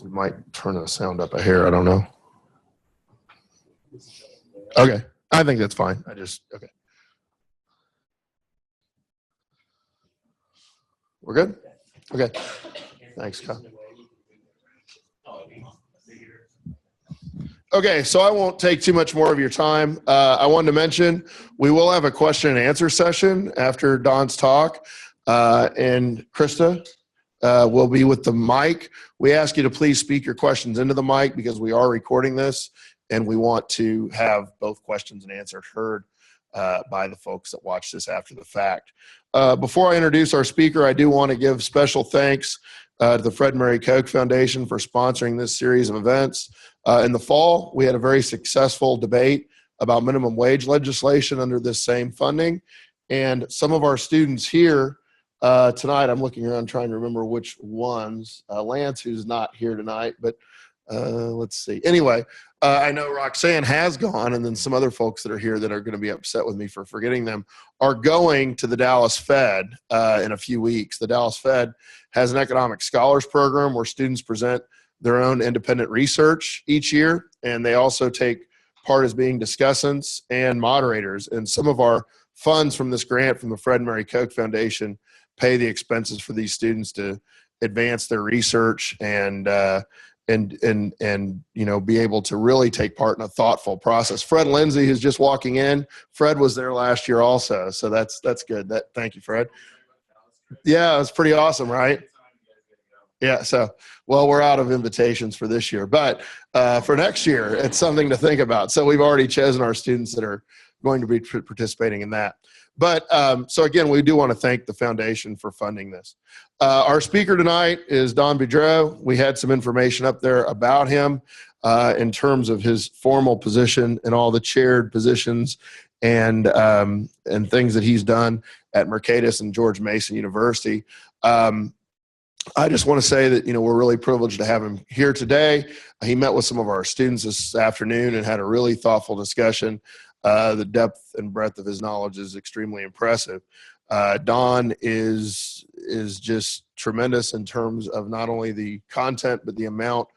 We might turn the sound up a hair. I don't know. Okay. I think that's fine. Okay. We're good? Okay. Thanks, Kyle. Okay, so I won't take too much more of your time. I wanted to mention we will have a question and answer session after Don's talk, and Krista will be with the mic. We ask you to please speak your questions into the mic because we are recording this, and we want to have both questions and answers heard by the folks that watch this after the fact. Before I introduce our speaker, I do want to give special thanks to the Fred Murray Koch Foundation for sponsoring this series of events. In the fall, we had a very successful debate about minimum wage legislation under this same funding. And some of our students here tonight, I'm looking around trying to remember which ones. Lance, who's not here tonight, but let's see. Anyway, I know Roxanne has gone, and then some other folks that are here that are going to be upset with me for forgetting them are going to the Dallas Fed in a few weeks. The Dallas Fed has an economic scholars program where students present their own independent research each year, and they also take part as being discussants and moderators. And some of our funds from this grant from the Fred Murray Koch Foundation pay the expenses for these students to advance their research and you know, be able to really take part in a thoughtful process. Fred Lindsay, who's just walking in, Fred was there last year also, so that's good. Thank you, Fred. Yeah, it was pretty awesome, right? Yeah, so, well, we're out of invitations for this year, but for next year, it's something to think about. So we've already chosen our students that are going to be participating in that. But so again, we do want to thank the foundation for funding this. Our speaker tonight is Don Boudreaux. We had some information up there about him in terms of his formal position and all the chaired positions and things that he's done at Mercatus and George Mason University. I just want to say that, you know, we're really privileged to have him here today. He met with some of our students this afternoon and had a really thoughtful discussion. The depth and breadth of his knowledge is extremely impressive. Don is just tremendous in terms of not only the content, but the amount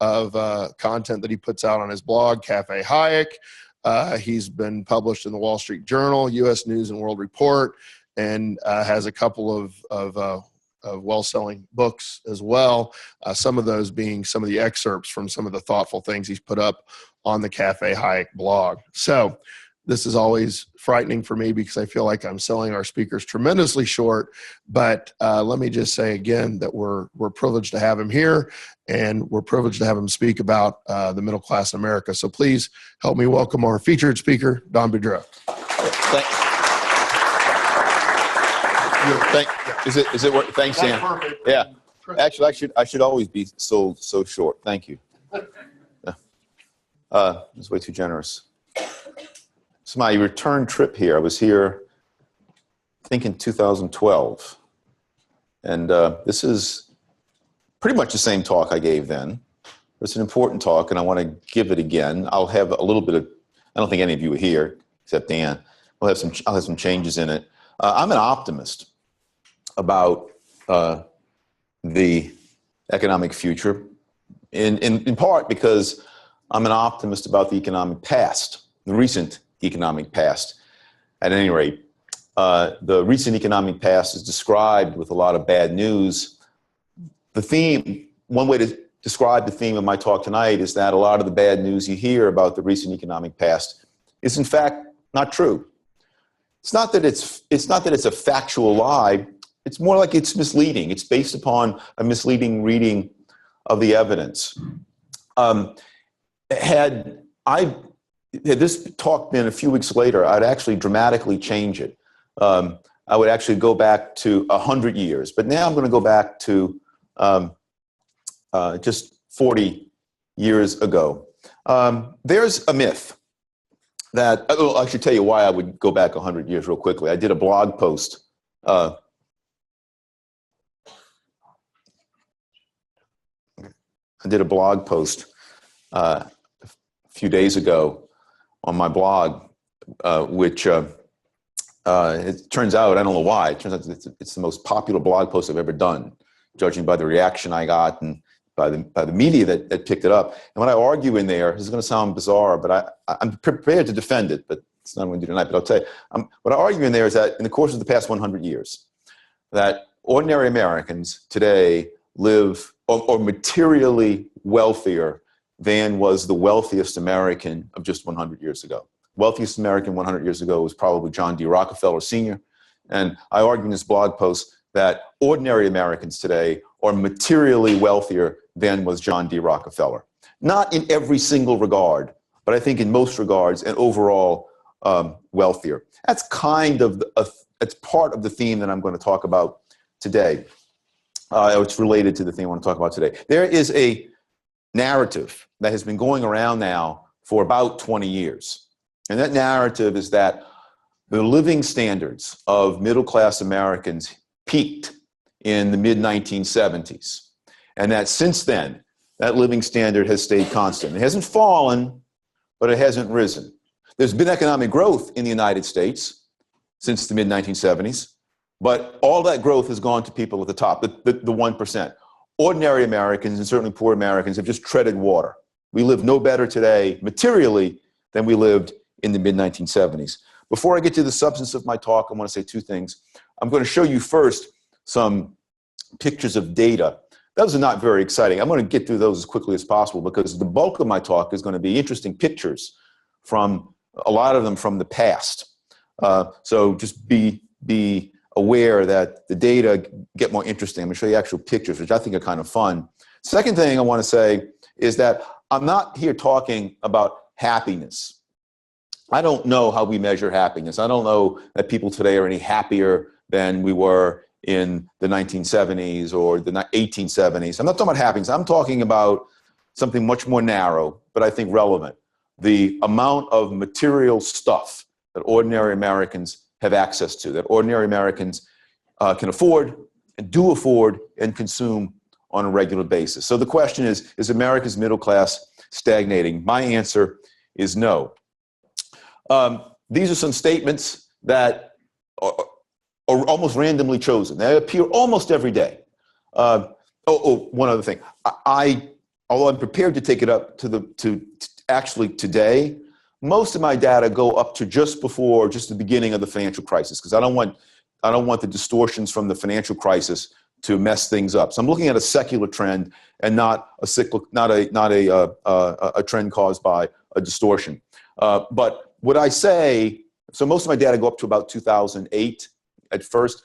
of content that he puts out on his blog, Cafe Hayek. He's been published in the Wall Street Journal, U.S. News and World Report, and has a couple of well-selling books as well, some of those being some of the excerpts from some of the thoughtful things he's put up on the Cafe Hayek blog. So this is always frightening for me because I feel like I'm selling our speakers tremendously short, but let me just say again that we're privileged to have him here, and we're privileged to have him speak about the middle class in America. So please help me welcome our featured speaker, Don Boudreaux. Thanks, Dan. Yeah. Actually, I should always be so short. Thank you. It's way too generous. It's my return trip here. I was here, I think, in 2012, and this is pretty much the same talk I gave then. It's an important talk, and I want to give it again. I'll have a little bit of. I don't think any of you are here except Dan. I'll have some changes in it. I'm an optimist about the economic future, in part because I'm an optimist about the economic past, the recent economic past. At any rate, the recent economic past is described with a lot of bad news. The theme, one way to describe the theme of my talk tonight is that a lot of the bad news you hear about the recent economic past is in fact not true. It's not that it's a factual lie. It's more like it's misleading. It's based upon a misleading reading of the evidence. Had this talk been a few weeks later, I'd actually dramatically change it. I would actually go back to 100 years, but now I'm going to go back to just 40 years ago. There's a myth that, I should tell you why I would go back 100 years real quickly. I did a blog post a few days ago on my blog, which it turns out, I don't know why, it turns out it's the most popular blog post I've ever done, judging by the reaction I got and by the media that picked it up. And what I argue in there, this is going to sound bizarre, but I'm prepared to defend it, but it's not what I'm going to do tonight. But I'll tell you, what I argue in there is that in the course of the past 100 years, that ordinary Americans today live or materially wealthier than was the wealthiest American of just 100 years ago. Wealthiest American 100 years ago was probably John D. Rockefeller Sr. And I argue in this blog post that ordinary Americans today are materially wealthier than was John D. Rockefeller. Not in every single regard, but I think in most regards and overall wealthier. That's kind of it's part of the theme that I'm going to talk about today. It's related to the theme I want to talk about today. There is a narrative that has been going around now for about 20 years. And that narrative is that the living standards of middle-class Americans peaked in the mid-1970s. And that since then, that living standard has stayed constant. It hasn't fallen, but it hasn't risen. There's been economic growth in the United States since the mid-1970s, but all that growth has gone to people at the top, the 1%. Ordinary Americans, and certainly poor Americans, have just treaded water. We live no better today, materially, than we lived in the mid-1970s. Before I get to the substance of my talk, I want to say two things. I'm going to show you first some pictures of data. Those are not very exciting. I'm going to get through those as quickly as possible because the bulk of my talk is going to be interesting pictures from a lot of them from the past. So just be aware that the data get more interesting. I'm going to show you actual pictures, which I think are kind of fun. Second thing I want to say is that I'm not here talking about happiness. I don't know how we measure happiness. I don't know that people today are any happier than we were in the 1970s or the 1870s. I'm not talking about happiness. I'm talking about something much more narrow, but I think relevant. The amount of material stuff that ordinary Americans have access to, that ordinary Americans can afford and do afford and consume on a regular basis. So the question is America's middle class stagnating? My answer is no. These are some statements that are almost randomly chosen. They appear almost every day. One other thing. Although I'm prepared to take it up to actually today, most of my data go up to just the beginning of the financial crisis because I don't want the distortions from the financial crisis to mess things up. So I'm looking at a secular trend and not a trend caused by a distortion. But what I say, so most of my data go up to about 2008 at first.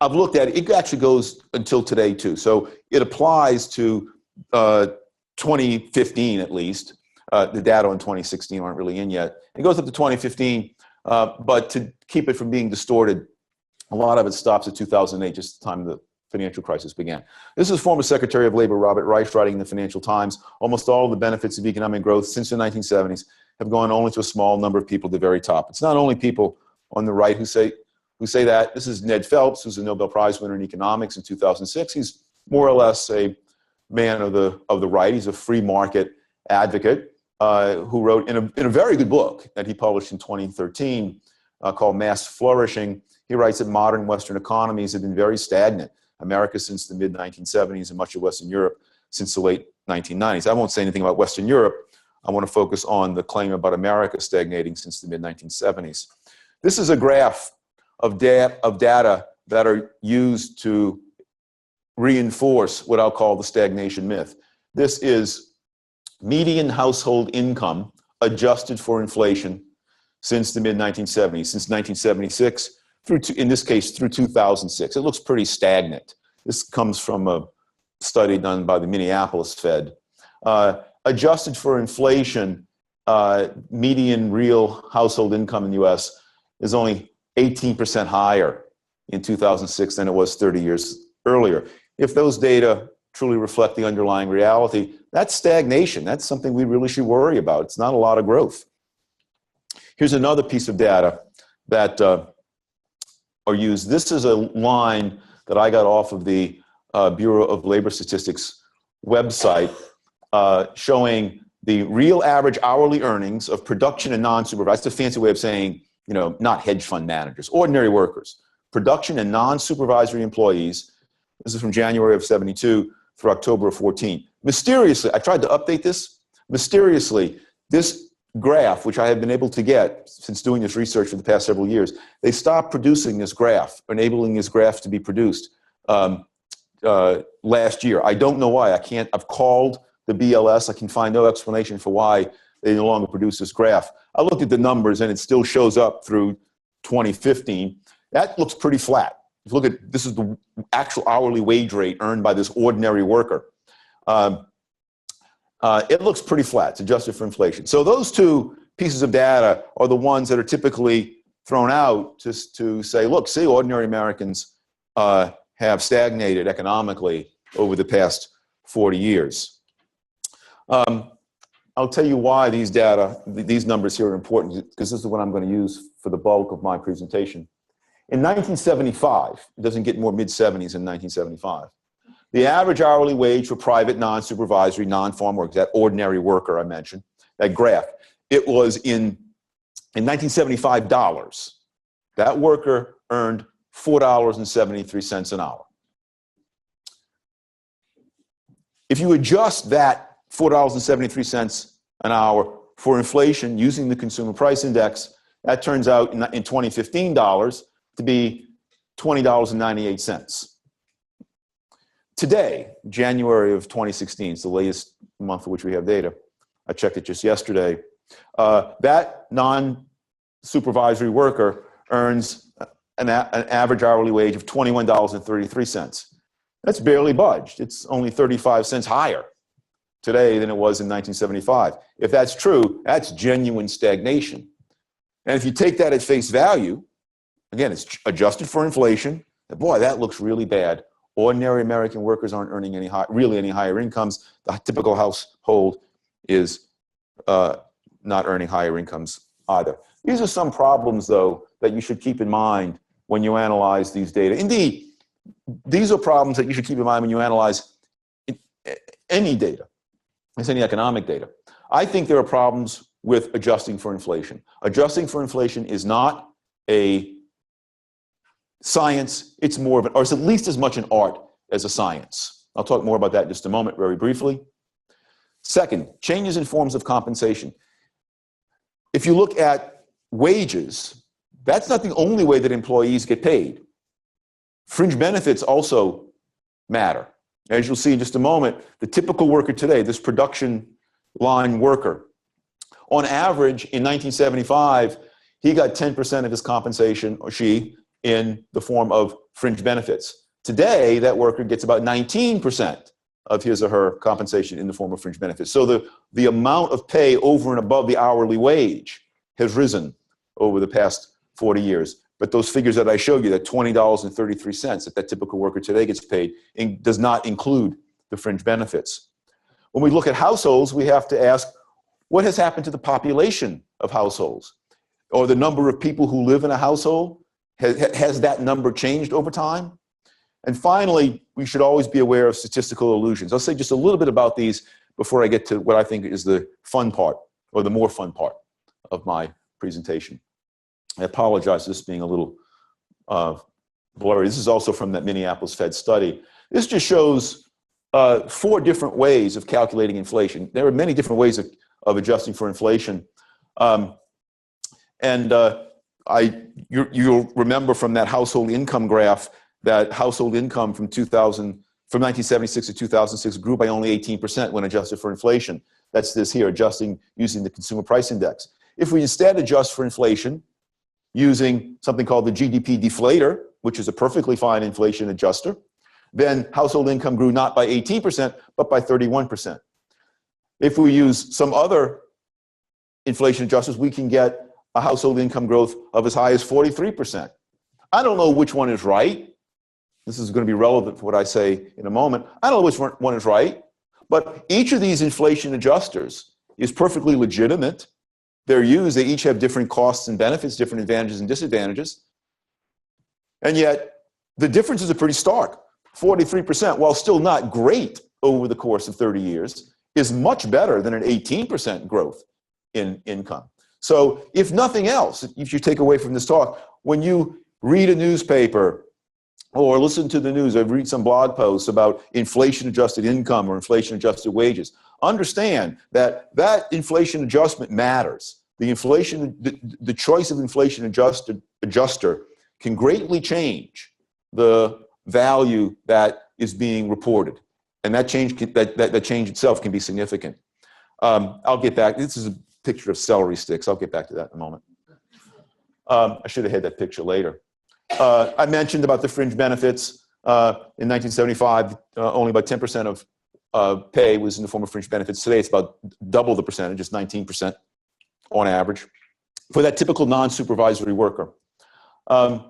I've looked at it. It actually goes until today too. So it applies to 2015 at least. The data on 2016 aren't really in yet. It goes up to 2015, but to keep it from being distorted, a lot of it stops at 2008, just the time the financial crisis began. This is former Secretary of Labor Robert Reich writing in the Financial Times. Almost all of the benefits of economic growth since the 1970s have gone only to a small number of people at the very top. It's not only people on the right who say that. This is Ned Phelps, who's a Nobel Prize winner in economics in 2006. He's more or less a man of the right. He's a free market advocate who wrote in a very good book that he published in 2013 called Mass Flourishing. He writes that modern Western economies have been very stagnant. America since the mid-1970s and much of Western Europe since the late 1990s. I won't say anything about Western Europe. I want to focus on the claim about America stagnating since the mid-1970s. This is a graph of data that are used to reinforce what I'll call the stagnation myth. This is median household income adjusted for inflation since the mid-1970s, since 1976 in this case, through 2006. It looks pretty stagnant. This comes from a study done by the Minneapolis Fed. Adjusted for inflation, median real household income in the US is only 18% higher in 2006 than it was 30 years earlier. If those data truly reflect the underlying reality, that's stagnation. That's something we really should worry about. It's not a lot of growth. Here's another piece of data that are used. This is a line that I got off of the Bureau of Labor Statistics website showing the real average hourly earnings of production and non-supervised. That's a fancy way of saying, not hedge fund managers, ordinary workers. Production and non-supervisory employees. This is from January of 72 through October of 14. Mysteriously, I tried to update this. Mysteriously, this graph, which I have been able to get since doing this research for the past several years, they stopped producing this graph, enabling this graph to be produced last year. I don't know why. I've called the BLS. I can find no explanation for why they no longer produce this graph. I looked at the numbers and it still shows up through 2015. That looks pretty flat. If you look at, this is the actual hourly wage rate earned by this ordinary worker. It looks pretty flat. It's adjusted for inflation. So those two pieces of data are the ones that are typically thrown out just to say, look, see, ordinary Americans have stagnated economically over the past 40 years. I'll tell you why these data, these numbers here are important, because this is what I'm going to use for the bulk of my presentation. In 1975, it doesn't get more mid-70s in 1975, the average hourly wage for private, non-supervisory, non-farm workers, that ordinary worker I mentioned, that graph, it was in 1975 dollars. That worker earned $4.73 an hour. If you adjust that $4.73 an hour for inflation using the consumer price index, that turns out in 2015 dollars to be $20.98. Today, January of 2016, it's the latest month for which we have data. I checked it just yesterday. That non-supervisory worker earns an average hourly wage of $21.33. That's barely budged. It's only 35 cents higher today than it was in 1975. If that's true, that's genuine stagnation. And if you take that at face value, again, it's adjusted for inflation. Boy, that looks really bad. Ordinary American workers aren't earning any higher incomes. The typical household is not earning higher incomes either. These are some problems, though, that you should keep in mind when you analyze these data. Indeed, these are problems that you should keep in mind when you analyze any data, any economic data. I think there are problems with adjusting for inflation. Adjusting for inflation is not a science, it's more of an, or it's at least as much an art as a science. I'll talk more about that in just a moment, very briefly. Second, changes in forms of compensation. If you look at wages, that's not the only way that employees get paid. Fringe benefits also matter. As you'll see in just a moment, the typical worker today, this production line worker, on average in 1975, he got 10% of his compensation, or she, in the form of fringe benefits. Today, that worker gets about 19% of his or her compensation in the form of fringe benefits. So the amount of pay over and above the hourly wage has risen over the past 40 years. But those figures that I showed you, that $20.33 that typical worker today gets paid, does not include the fringe benefits. When we look at households, we have to ask, what has happened to the population of households? Or the number of people who live in a household? Has that number changed over time? And finally, we should always be aware of statistical illusions. I'll say just a little bit about these before I get to what I think is the fun part, or the more fun part of my presentation. I apologize for this being a little blurry. This is also from that Minneapolis Fed study. This just shows 4 different ways of calculating inflation. There are many different ways of adjusting for inflation. You'll remember from that household income graph that household income from 1976 to 2006 grew by only 18% when adjusted for inflation. That's this here, adjusting using the consumer price index. If we instead adjust for inflation using something called the GDP deflator, which is a perfectly fine inflation adjuster, then household income grew not by 18%, but by 31%. If we use some other inflation adjusters, we can get a household income growth of as high as 43%. I don't know which one is right. This is going to be relevant for what I say in a moment. I don't know which one is right, but each of these inflation adjusters is perfectly legitimate. They're used, they each have different costs and benefits, different advantages and disadvantages. And yet, the differences are pretty stark. 43%, while still not great over the course of 30 years, is much better than an 18% growth in income. So if nothing else, if you take away from this talk, when you read a newspaper or listen to the news, or read some blog posts about inflation-adjusted income or inflation-adjusted wages, understand that that inflation adjustment matters. The choice of inflation adjuster can greatly change the value that is being reported. And that change, that change itself can be significant. I'll get back. This is a picture of celery sticks. I'll get back to that in a moment. I should have had that picture later. I mentioned about the fringe benefits. In 1975, only about 10% of pay was in the form of fringe benefits. Today, it's about double the percentage. It's 19% on average for that typical non-supervisory worker. When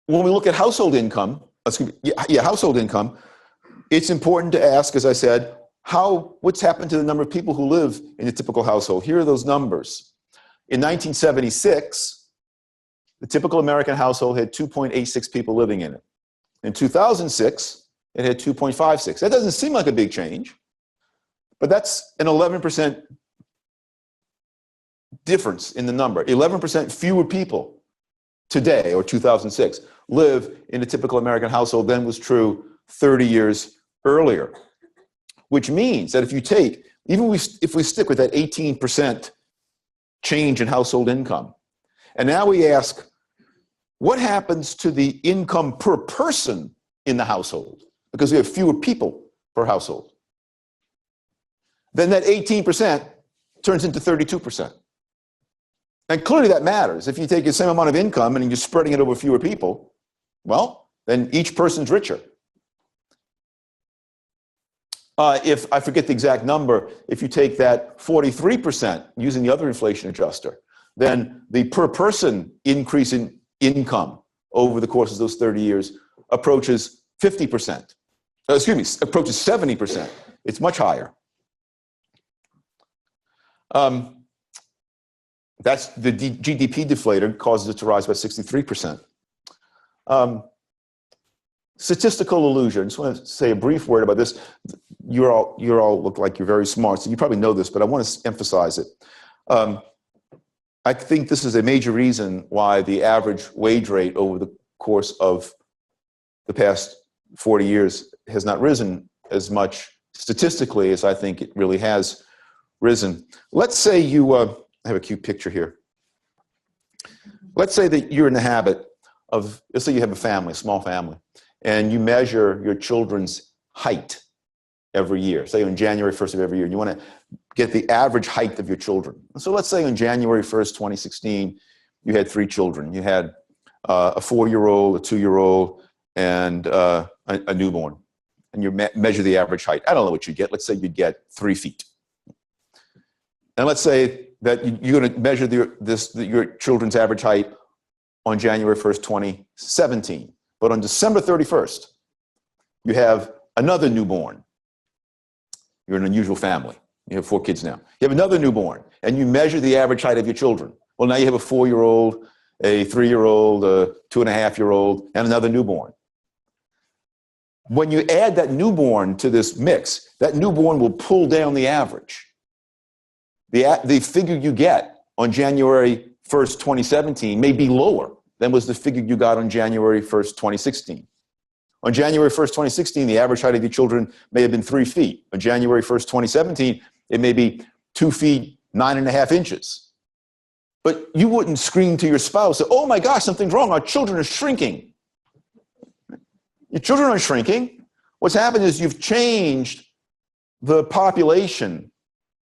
we look at household income, household income, it's important to ask, as I said, what's happened to the number of people who live in a typical household? Here are those numbers. In 1976, the typical American household had 2.86 people living in it. In 2006, it had 2.56. That doesn't seem like a big change, but that's an 11% difference in the number. 11% fewer people today, or 2006, live in a typical American household than was true 30 years earlier. Which means that if you take, if we stick with that 18% change in household income, and now we ask, what happens to the income per person in the household? Because we have fewer people per household. Then that 18% turns into 32%. And clearly that matters. If you take the same amount of income and you're spreading it over fewer people, well, then each person's richer. If I forget the exact number, if you take that 43% using the other inflation adjuster, then the per person increase in income over the course of those 30 years approaches 50%. Approaches 70%. It's much higher. That's the GDP deflator causes it to rise by 63%. Statistical illusion. I just want to say a brief word about this. You all look like you're very smart, so you probably know this, but I want to emphasize it. I think this is a major reason why the average wage rate over the course of the past 40 years has not risen as much statistically as I think it really has risen. Let's say you, I have a cute picture here. Let's say that you're in the habit of, let's say you have a family, a small family, and you measure your children's height every year, say on January 1st of every year, and you want to get the average height of your children. So let's say on January 1st, 2016, you had 3 children. You had a 4-year-old, a 2-year-old, and a newborn. And you measure the average height. I don't know what you get. Let's say you'd get 3 feet. And let's say that you're going to measure your children's average height on January 1st, 2017. But on December 31st, you have another newborn. You're an unusual family. You have 4 kids now. You have another newborn, and you measure the average height of your children. Well, now you have a 4-year-old, a 3-year-old, a 2.5-year-old, and another newborn. When you add that newborn to this mix, that newborn will pull down the average. The figure you get on January 1st, 2017 may be lower than was the figure you got on January 1st, 2016. On January 1st, 2016, the average height of your children may have been 3 feet. On January 1st, 2017, it may be 2 feet, 9.5 inches. But you wouldn't scream to your spouse, oh my gosh, something's wrong, our children are shrinking. Your children are shrinking. What's happened is you've changed the population,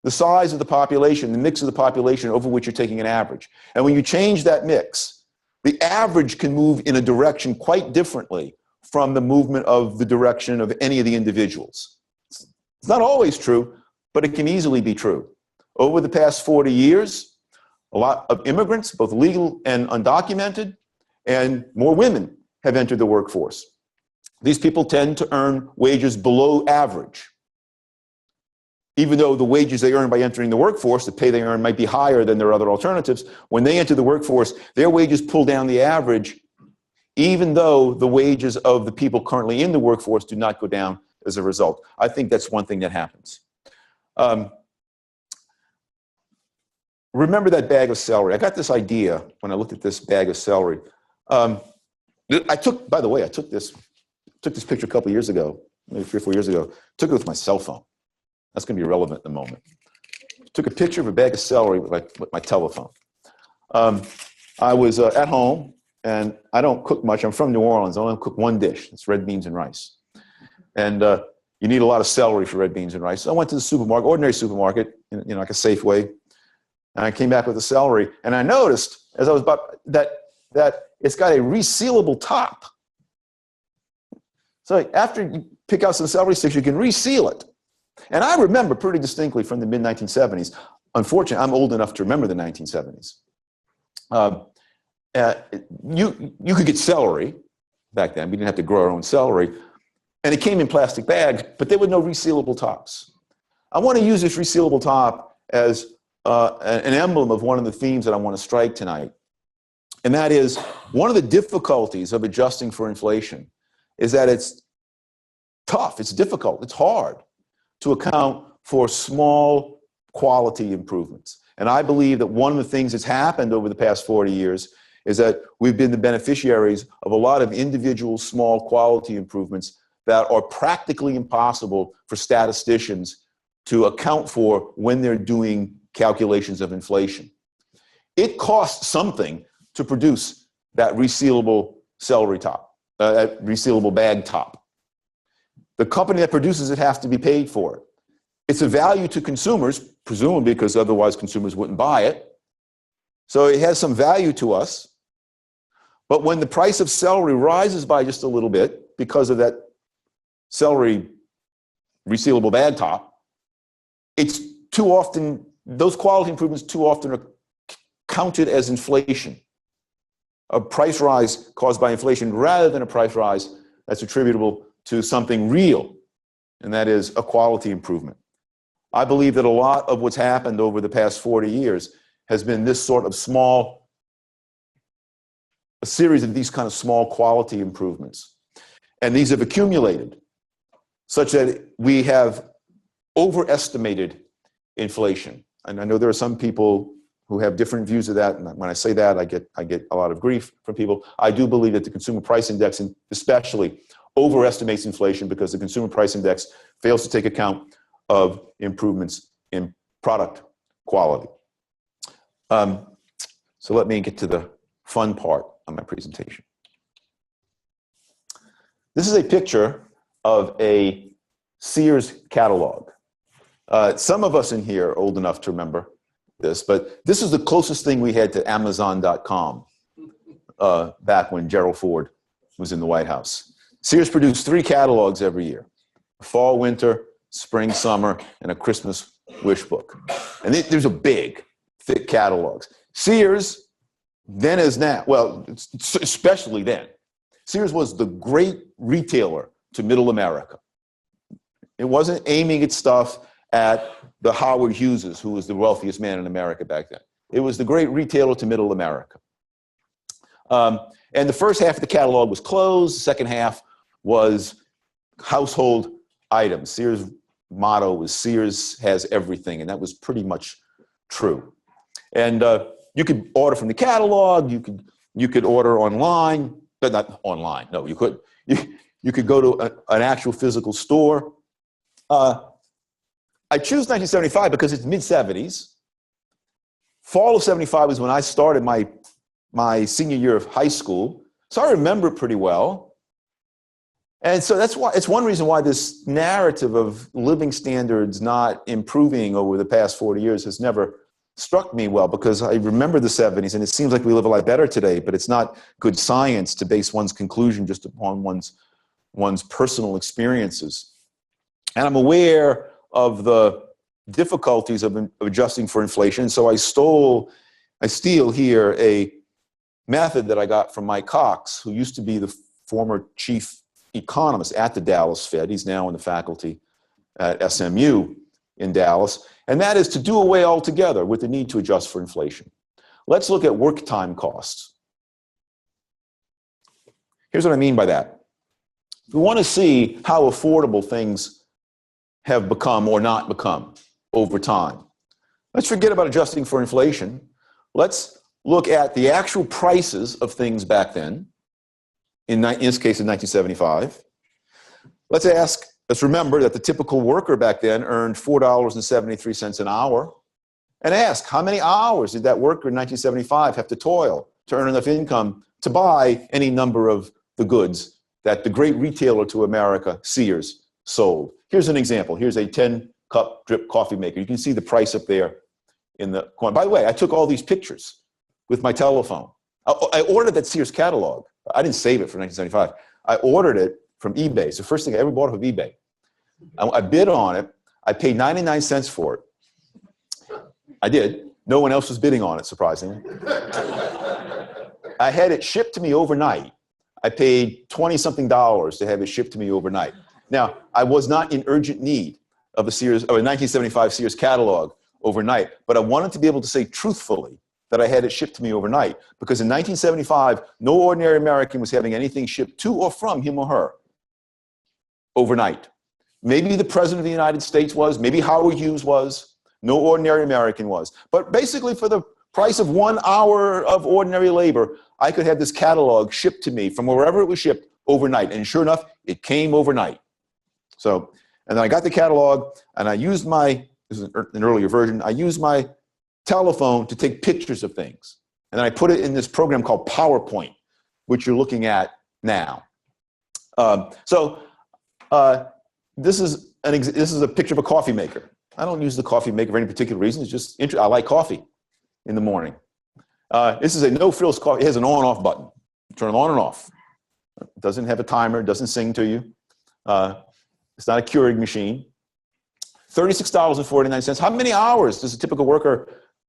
the size of the population, the mix of the population over which you're taking an average. And when you change that mix, the average can move in a direction quite differently from the movement of the direction of any of the individuals. It's not always true, but it can easily be true. Over the past 40 years, a lot of immigrants, both legal and undocumented, and more women have entered the workforce. These people tend to earn wages below average. Even though the wages they earn by entering the workforce, the pay they earn might be higher than their other alternatives, when they enter the workforce, their wages pull down the average, even though the wages of the people currently in the workforce do not go down as a result. I think that's one thing that happens. Remember that bag of celery. I got this idea when I looked at this bag of celery. By the way, I took this picture a couple of years ago, maybe 3 or 4 years ago. Took it with my cell phone. That's going to be relevant in a moment. Took a picture of a bag of celery with my telephone. I was at home, and I don't cook much. I'm from New Orleans. I only cook one dish. It's red beans and rice. And you need a lot of celery for red beans and rice. So I went to the supermarket, ordinary supermarket, like a Safeway, and I came back with the celery. And I noticed, as I was about that it's got a resealable top. So after you pick out some celery sticks, you can reseal it. And I remember pretty distinctly from the mid-1970s. Unfortunately, I'm old enough to remember the 1970s. You could get celery back then. We didn't have to grow our own celery. And it came in plastic bags, but there were no resealable tops. I want to use this resealable top as an emblem of one of the themes that I want to strike tonight. And that is, one of the difficulties of adjusting for inflation is that it's tough, it's difficult, it's hard to account for small quality improvements. And I believe that one of the things that's happened over the past 40 years is that we've been the beneficiaries of a lot of individual small quality improvements that are practically impossible for statisticians to account for when they're doing calculations of inflation. It costs something to produce that resealable celery top, that resealable bag top. The company that produces it has to be paid for it. It's a value to consumers, presumably because otherwise consumers wouldn't buy it. So it has some value to us. But when the price of celery rises by just a little bit because of that celery resealable bag top, it's too often, those quality improvements too often are counted as inflation. A price rise caused by inflation rather than a price rise that's attributable to something real, and that is a quality improvement. I believe that a lot of what's happened over the past 40 years has been this sort of a series of these kind of small quality improvements. And these have accumulated such that we have overestimated inflation. And I know there are some people who have different views of that, and when I say that, I get a lot of grief from people. I do believe that the Consumer Price Index especially overestimates inflation because the Consumer Price Index fails to take account of improvements in product quality. So let me get to the fun part of my presentation. This is a picture of a Sears catalog. Some of us in here are old enough to remember this, but this is the closest thing we had to Amazon.com back when Gerald Ford was in the White House. Sears produced 3 catalogs every year: fall, winter, spring, summer, and a Christmas wish book. And there's a big, thick catalogs. Sears, then as now, well, especially then, Sears was the great retailer to middle America. It wasn't aiming its stuff at the Howard Hugheses, who was the wealthiest man in America back then. It was the great retailer to middle America. And the first half of the catalog was clothes. The second half was household items. Sears' motto was Sears has everything, and that was pretty much true. And you could order from the catalog. You could order online, but not online. No, you could. You could go to an actual physical store. I choose 1975 because it's mid-70s. Fall of 75 was when I started my senior year of high school, so I remember it pretty well. And so that's why it's one reason why this narrative of living standards not improving over the past 40 years has never struck me well, because I remember the 70s, and it seems like we live a lot better today, but it's not good science to base one's conclusion just upon one's personal experiences. And I'm aware of the difficulties of adjusting for inflation, so I steal here a method that I got from Mike Cox, who used to be the former chief economist at the Dallas Fed. He's now in the faculty at SMU in Dallas, and that is to do away altogether with the need to adjust for inflation. Let's look at work time costs. Here's what I mean by that. We want to see how affordable things have become or not become over time. Let's forget about adjusting for inflation. Let's look at the actual prices of things back then in this case in 1975. Let's remember that the typical worker back then earned $4.73 an hour. And ask, how many hours did that worker in 1975 have to toil to earn enough income to buy any number of the goods that the great retailer to America, Sears, sold? Here's an example. Here's a 10-cup drip coffee maker. You can see the price up there in the corner. By the way, I took all these pictures with my telephone. I ordered that Sears catalog. I didn't save it for 1975. I ordered it from eBay. It's the first thing I ever bought off of eBay. I bid on it. I paid 99 cents for it. I did. No one else was bidding on it, surprisingly. I had it shipped to me overnight. I paid $20-something to have it shipped to me overnight. Now, I was not in urgent need of a 1975 Sears catalog overnight, but I wanted to be able to say truthfully that I had it shipped to me overnight, because in 1975, no ordinary American was having anything shipped to or from him or her overnight. Maybe the President of the United States was, maybe Howard Hughes was. No ordinary American was. But basically, for the price of 1 hour of ordinary labor, I could have this catalog shipped to me from wherever it was shipped overnight. And sure enough, it came overnight. So, and then I got the catalog, and I used this is an earlier version, I used my telephone to take pictures of things. And then I put it in this program called PowerPoint, which you're looking at now. This is a picture of a coffee maker. I don't use the coffee maker for any particular reason. It's just I like coffee in the morning. This is a no-frills coffee. It has an on-off button. Turn it on and off. It doesn't have a timer. It doesn't sing to you. It's not a Keurig machine. $36.49. How many hours did a typical worker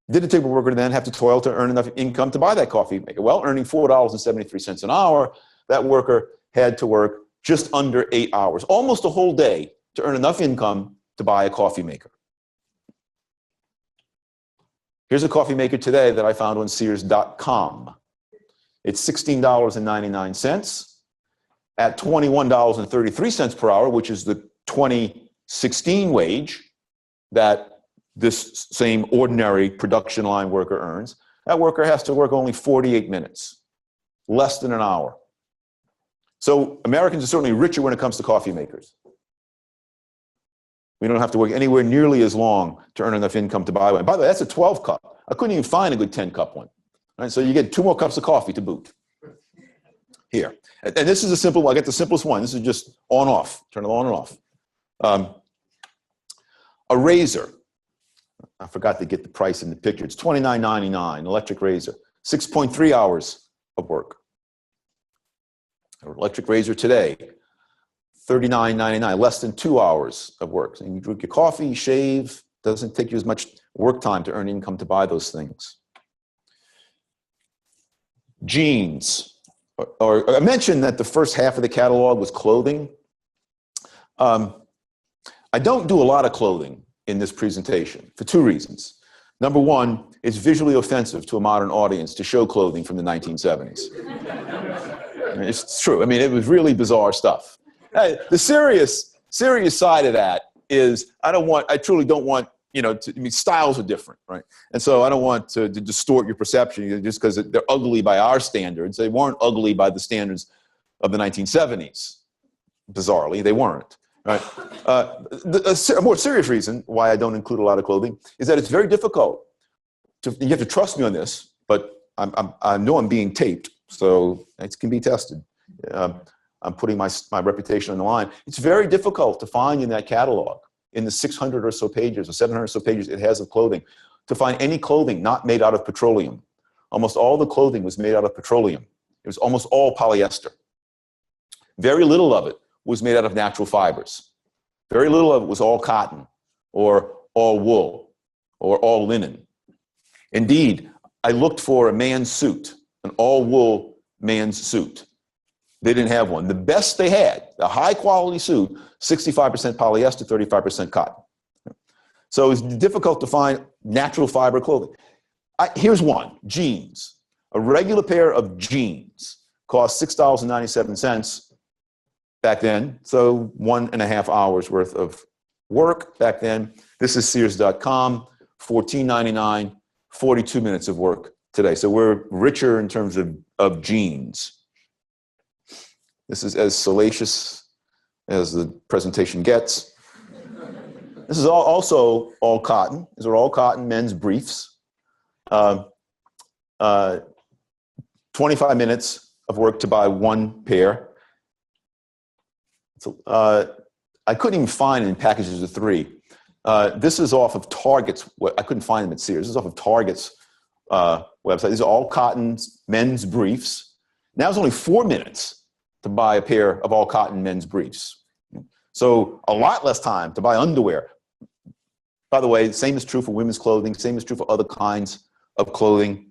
then have to toil to earn enough income to buy that coffee maker? Well, earning $4.73 an hour, that worker had to work just under 8 hours, almost a whole day, to earn enough income to buy a coffee maker. Here's a coffee maker today that I found on Sears.com. It's $16.99 at $21.33 per hour, which is the 2016 wage that this same ordinary production line worker earns. That worker has to work only 48 minutes, less than an hour. So Americans are certainly richer when it comes to coffee makers. We don't have to work anywhere nearly as long to earn enough income to buy one. By the way, that's a 12-cup. I couldn't even find a good 10-cup one. Right? So you get 2 more cups of coffee to boot. Here. And this is a simple one. I get the simplest one. This is just on-off. Turn it on and off. A razor. I forgot to get the price in the picture. It's $29.99, electric razor. 6.3 hours of work. An electric razor today, $39.99, less than 2 hours of work. So you drink your coffee, you shave, doesn't take you as much work time to earn income to buy those things. Jeans. I mentioned that the first half of the catalog was clothing. I don't do a lot of clothing in this presentation for 2 reasons. Number one, it's visually offensive to a modern audience to show clothing from the 1970s. I mean, it's true. I mean, it was really bizarre stuff. The serious side of that is I truly don't want, styles are different, right? And so I don't want to distort your perception just because they're ugly by our standards. They weren't ugly by the standards of the 1970s. Bizarrely, they weren't, right? A more serious reason why I don't include a lot of clothing is that it's very difficult you have to trust me on this, but I know I'm being taped, so it can be tested. I'm putting my reputation on the line. It's very difficult to find in that catalog, in the 600 or so pages or 700 or so pages it has of clothing, to find any clothing not made out of petroleum. Almost all the clothing was made out of petroleum. It was almost all polyester. Very little of it was made out of natural fibers. Very little of it was all cotton or all wool or all linen. Indeed, I looked for a man's suit, an all-wool man's suit. They didn't have one. The best they had, a high-quality suit, 65% polyester, 35% cotton. So it's difficult to find natural fiber clothing. Here's one, jeans. A regular pair of jeans cost $6.97 back then, so 1.5 hours worth of work back then. This is Sears.com, $14.99, 42 minutes of work today. So we're richer in terms of jeans. This is as salacious as the presentation gets. This is also all cotton. These are all cotton men's briefs. 25 minutes of work to buy one pair. So, I couldn't even find it in packages of 3. This is off of Target's. I couldn't find them at Sears. This is off of Target's website. These are all cotton men's briefs. Now it's only 4 minutes to buy a pair of all cotton men's briefs. So a lot less time to buy underwear. By the way, the same is true for women's clothing. Same is true for other kinds of clothing.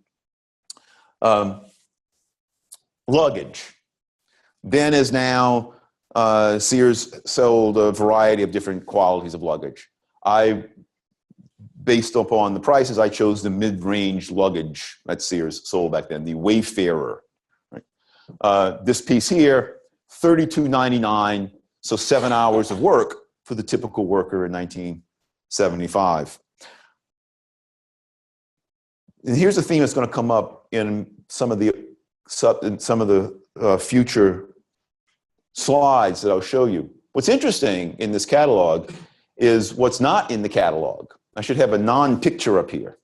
Luggage. Then is now Sears sold a variety of different qualities of luggage. Based upon the prices, I chose the mid-range luggage that Sears sold back then, the Wayfarer. Right? This piece here, $32.99, so 7 hours of work for the typical worker in 1975. And here's a theme that's going to come up in some of the future slides that I'll show you. What's interesting in this catalog is what's not in the catalog. I should have a non-picture up here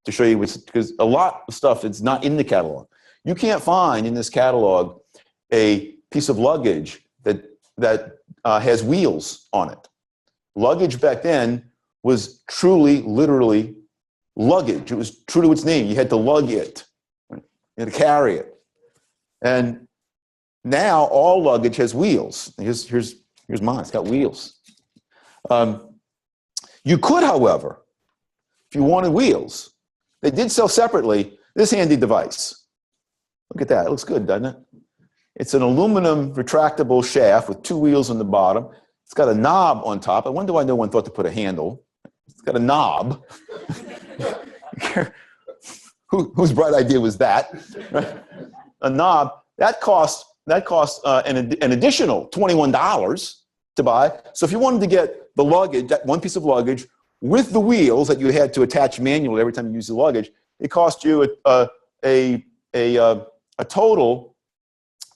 to show you, because a lot of stuff is not in the catalog. You can't find in this catalog a piece of luggage that has wheels on it. Luggage back then was truly, literally luggage. It was true to its name. You had to lug it. Right? You had to carry it. And now all luggage has wheels. Here's mine. It's got wheels. You could, however, if you wanted wheels, they did sell separately this handy device. Look at that. It looks good, doesn't it? It's an aluminum retractable shaft with 2 wheels on the bottom. It's got a knob on top. I wonder why no one thought to put a handle. It's got a knob. Whose bright idea was that? Right? A knob. That cost an additional $21 to buy. So if you wanted to get the luggage, that one piece of luggage with the wheels that you had to attach manually every time you use the luggage, it cost you a total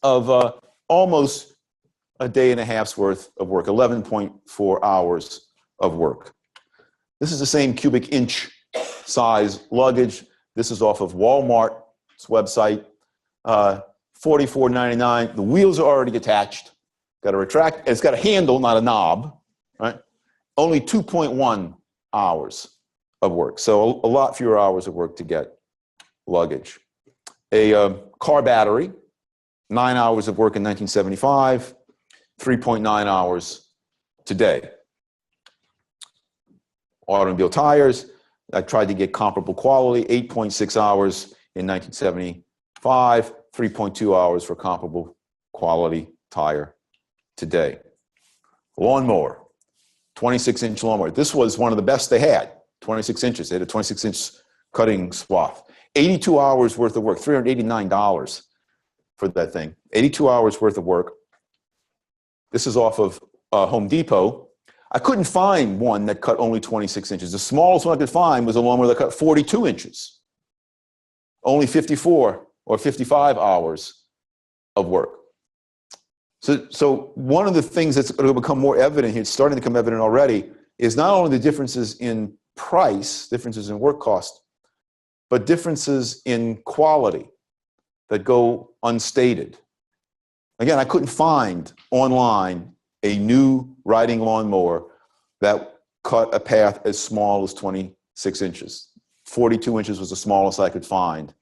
of almost a day and a half's worth of work, 11.4 hours of work. This is the same cubic inch size luggage. This is off of Walmart's website. $44.99. The wheels are already attached. Got a retract. It's got a handle, not a knob. Right? Only 2.1 hours of work. So a lot fewer hours of work to get luggage. A car battery, 9 hours of work in 1975, 3.9 hours today. Automobile tires, I tried to get comparable quality, 8.6 hours in 1975, 3.2 hours for comparable quality tire today. Lawnmower, 26-inch lawnmower. This was one of the best they had, 26 inches. They had a 26-inch cutting swath. 82 hours worth of work, $389 for that thing. 82 hours worth of work. This is off of Home Depot. I couldn't find one that cut only 26 inches. The smallest one I could find was a lawnmower that cut 42 inches. Only 54 or 55 hours of work. So one of the things that's going to become more evident here, it's starting to become evident already, is not only the differences in price, differences in work cost, but differences in quality that go unstated. Again, I couldn't find online a new riding lawnmower that cut a path as small as 26 inches. 42 inches was the smallest I could find.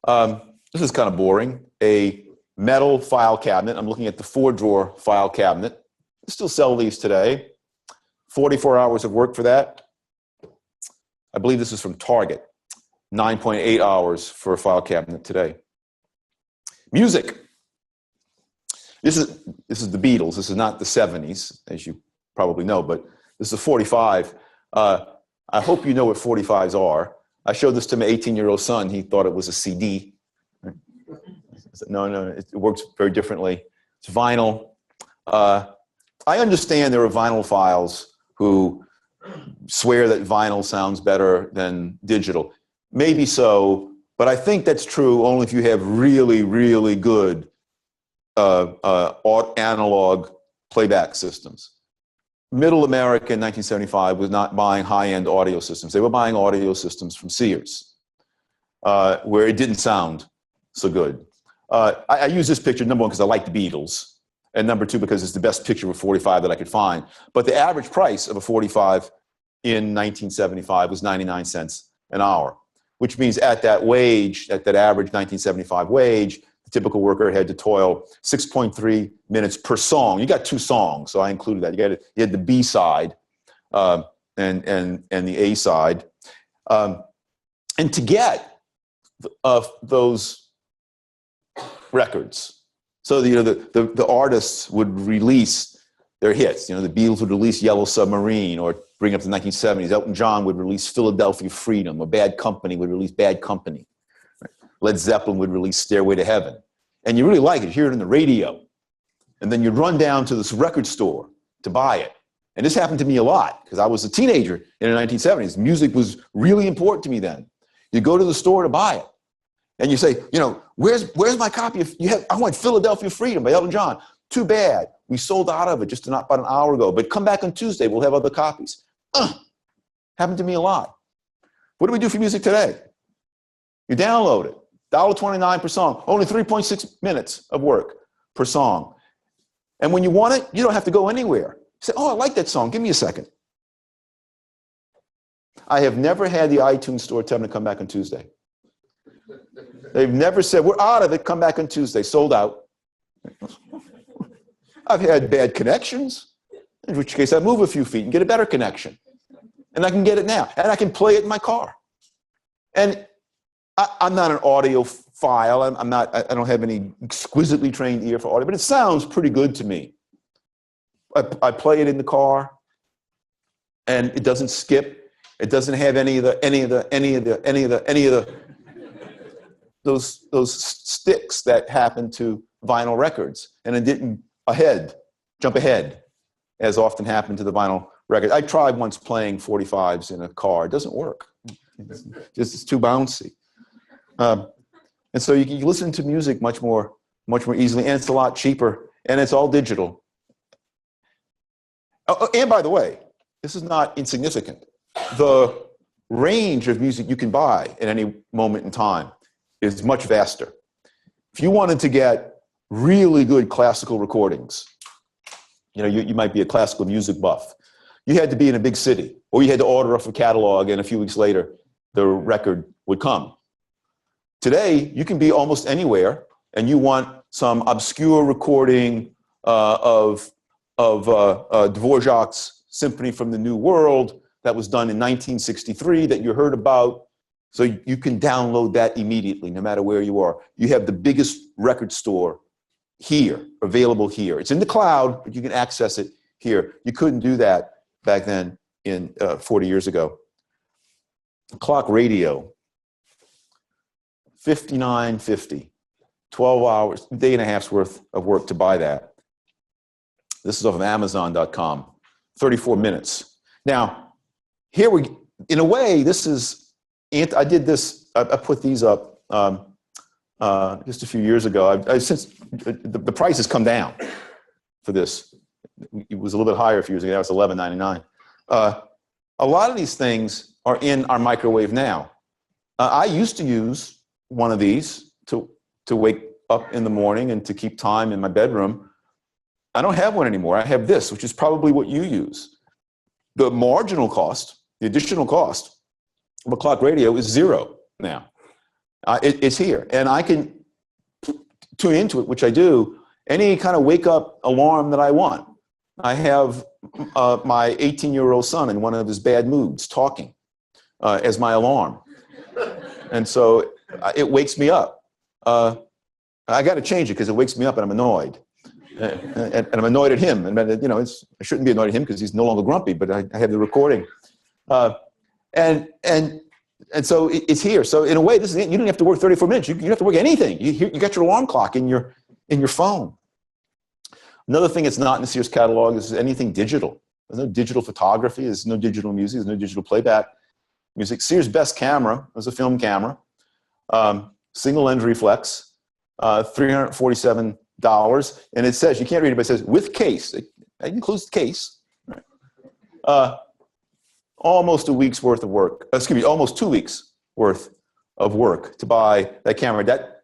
This is kind of boring. A metal file cabinet. I'm looking at the 4-drawer file cabinet. They still sell these today. 44 hours of work for that. I believe this is from Target. 9.8 hours for a file cabinet today. Music. This is the Beatles. This is not the 70s, as you probably know, but this is a 45. I hope you know what 45s are. I showed this to my 18-year-old son. He thought it was a CD. I said, no, it works very differently. It's vinyl. I understand there are vinyl files who swear that vinyl sounds better than digital. Maybe so, But I think that's true only if you have really, really good analog playback systems. Middle America in 1975 was not buying high-end audio systems. They were buying audio systems from Sears, where it didn't sound so good. I use this picture, number one, because I like the Beatles, and number two, because it's the best picture of a 45 that I could find. But the average price of a 45 in 1975 was 99 cents an hour, which means at that wage, at that average 1975 wage, the typical worker had to toil 6.3 minutes per song. You got 2 songs, so I included that. You had the B side and the A side. And to get those records, so the artists would release their hits. The Beatles would release Yellow Submarine, or bring up the 1970s. Elton John would release Philadelphia Freedom, or Bad Company would release Bad Company. Led Zeppelin would release Stairway to Heaven. And you really like it, hear it on the radio. And then you'd run down to this record store to buy it. And this happened to me a lot, because I was a teenager in the 1970s. Music was really important to me then. You go to the store to buy it. And you say, where's my copy of, I want Philadelphia Freedom by Elton John. Too bad. We sold out of it just about an hour ago. But come back on Tuesday, we'll have other copies. Happened to me a lot. What do we do for music today? You download it. $1.29 per song. Only 3.6 minutes of work per song. And when you want it, you don't have to go anywhere. You say, I like that song. Give me a second. I have never had the iTunes store tell me to come back on Tuesday. They've never said, we're out of it, come back on Tuesday. Sold out. I've had bad connections, in which case I move a few feet and get a better connection. And I can get it now. And I can play it in my car. And I'm not an audiophile. I don't have any exquisitely trained ear for audio, but it sounds pretty good to me. I play it in the car, and it doesn't skip. It doesn't have any of those sticks that happen to vinyl records. And it didn't jump ahead, as often happened to the vinyl record. I tried once playing 45s in a car. It doesn't work. It's too bouncy. And so you can listen to music much more easily, and it's a lot cheaper, and it's all digital. And by the way, this is not insignificant. The range of music you can buy at any moment in time is much vaster. If you wanted to get really good classical recordings, you might be a classical music buff. You had to be in a big city, or you had to order off a catalog, and a few weeks later, the record would come. Today, you can be almost anywhere, and you want some obscure recording of Dvorak's Symphony from the New World that was done in 1963 that you heard about. So you can download that immediately, no matter where you are. You have the biggest record store here, available here. It's in the cloud, but you can access it here. You couldn't do that back then 40 years ago. Clock radio, $59.50, 12 hours, a day and a half's worth of work to buy that. This is off of Amazon.com, 34 minutes. Now, in a way, this is, I did this, I put these up just a few years ago. Since the price has come down for this. It was a little bit higher a few years ago. Now it's $11.99. A lot of these things are in our microwave now. I used to use one of these to wake up in the morning and to keep time in my bedroom. I don't have one anymore. I have this, which is probably what you use. The marginal cost, the additional cost of a clock radio is zero now. It's here. And I can tune into it, which I do, any kind of wake-up alarm that I want. I have my 18-year-old son in one of his bad moods talking as my alarm. And so it wakes me up. I got to change it because it wakes me up and I'm annoyed. And I'm annoyed at him. And I shouldn't be annoyed at him because he's no longer grumpy, but I have the recording. And so it's here. So in a way, you don't have to work 34 minutes. You don't have to work anything. You got your alarm clock in your phone. Another thing that's not in the Sears catalog is anything digital. There's no digital photography. There's no digital music. There's no digital playback music. Sears' best camera was a film camera. Single lens reflex, $347. And it says, you can't read it, but it says with case. It includes the case. Right? Almost a week's worth of work. Excuse me, almost 2 weeks worth of work to buy that camera. That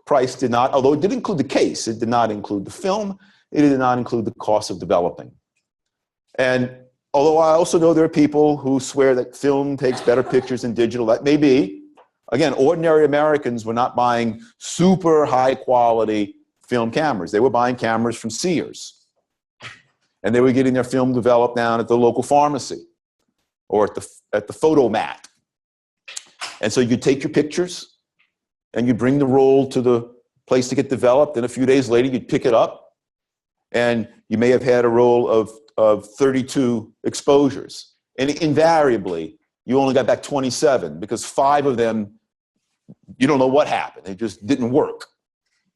price did not, although it did include the case, it did not include the film. It did not include the cost of developing. And although I also know there are people who swear that film takes better pictures than digital, that may be. Again, ordinary Americans were not buying super high quality film cameras. They were buying cameras from Sears. And they were getting their film developed down at the local pharmacy or at the photomat. And so you take your pictures and you bring the roll to the place to get developed. And a few days later, you'd pick it up and you may have had a roll of 32 exposures. And invariably, you only got back 27 because 5 of them, you don't know what happened. They just didn't work.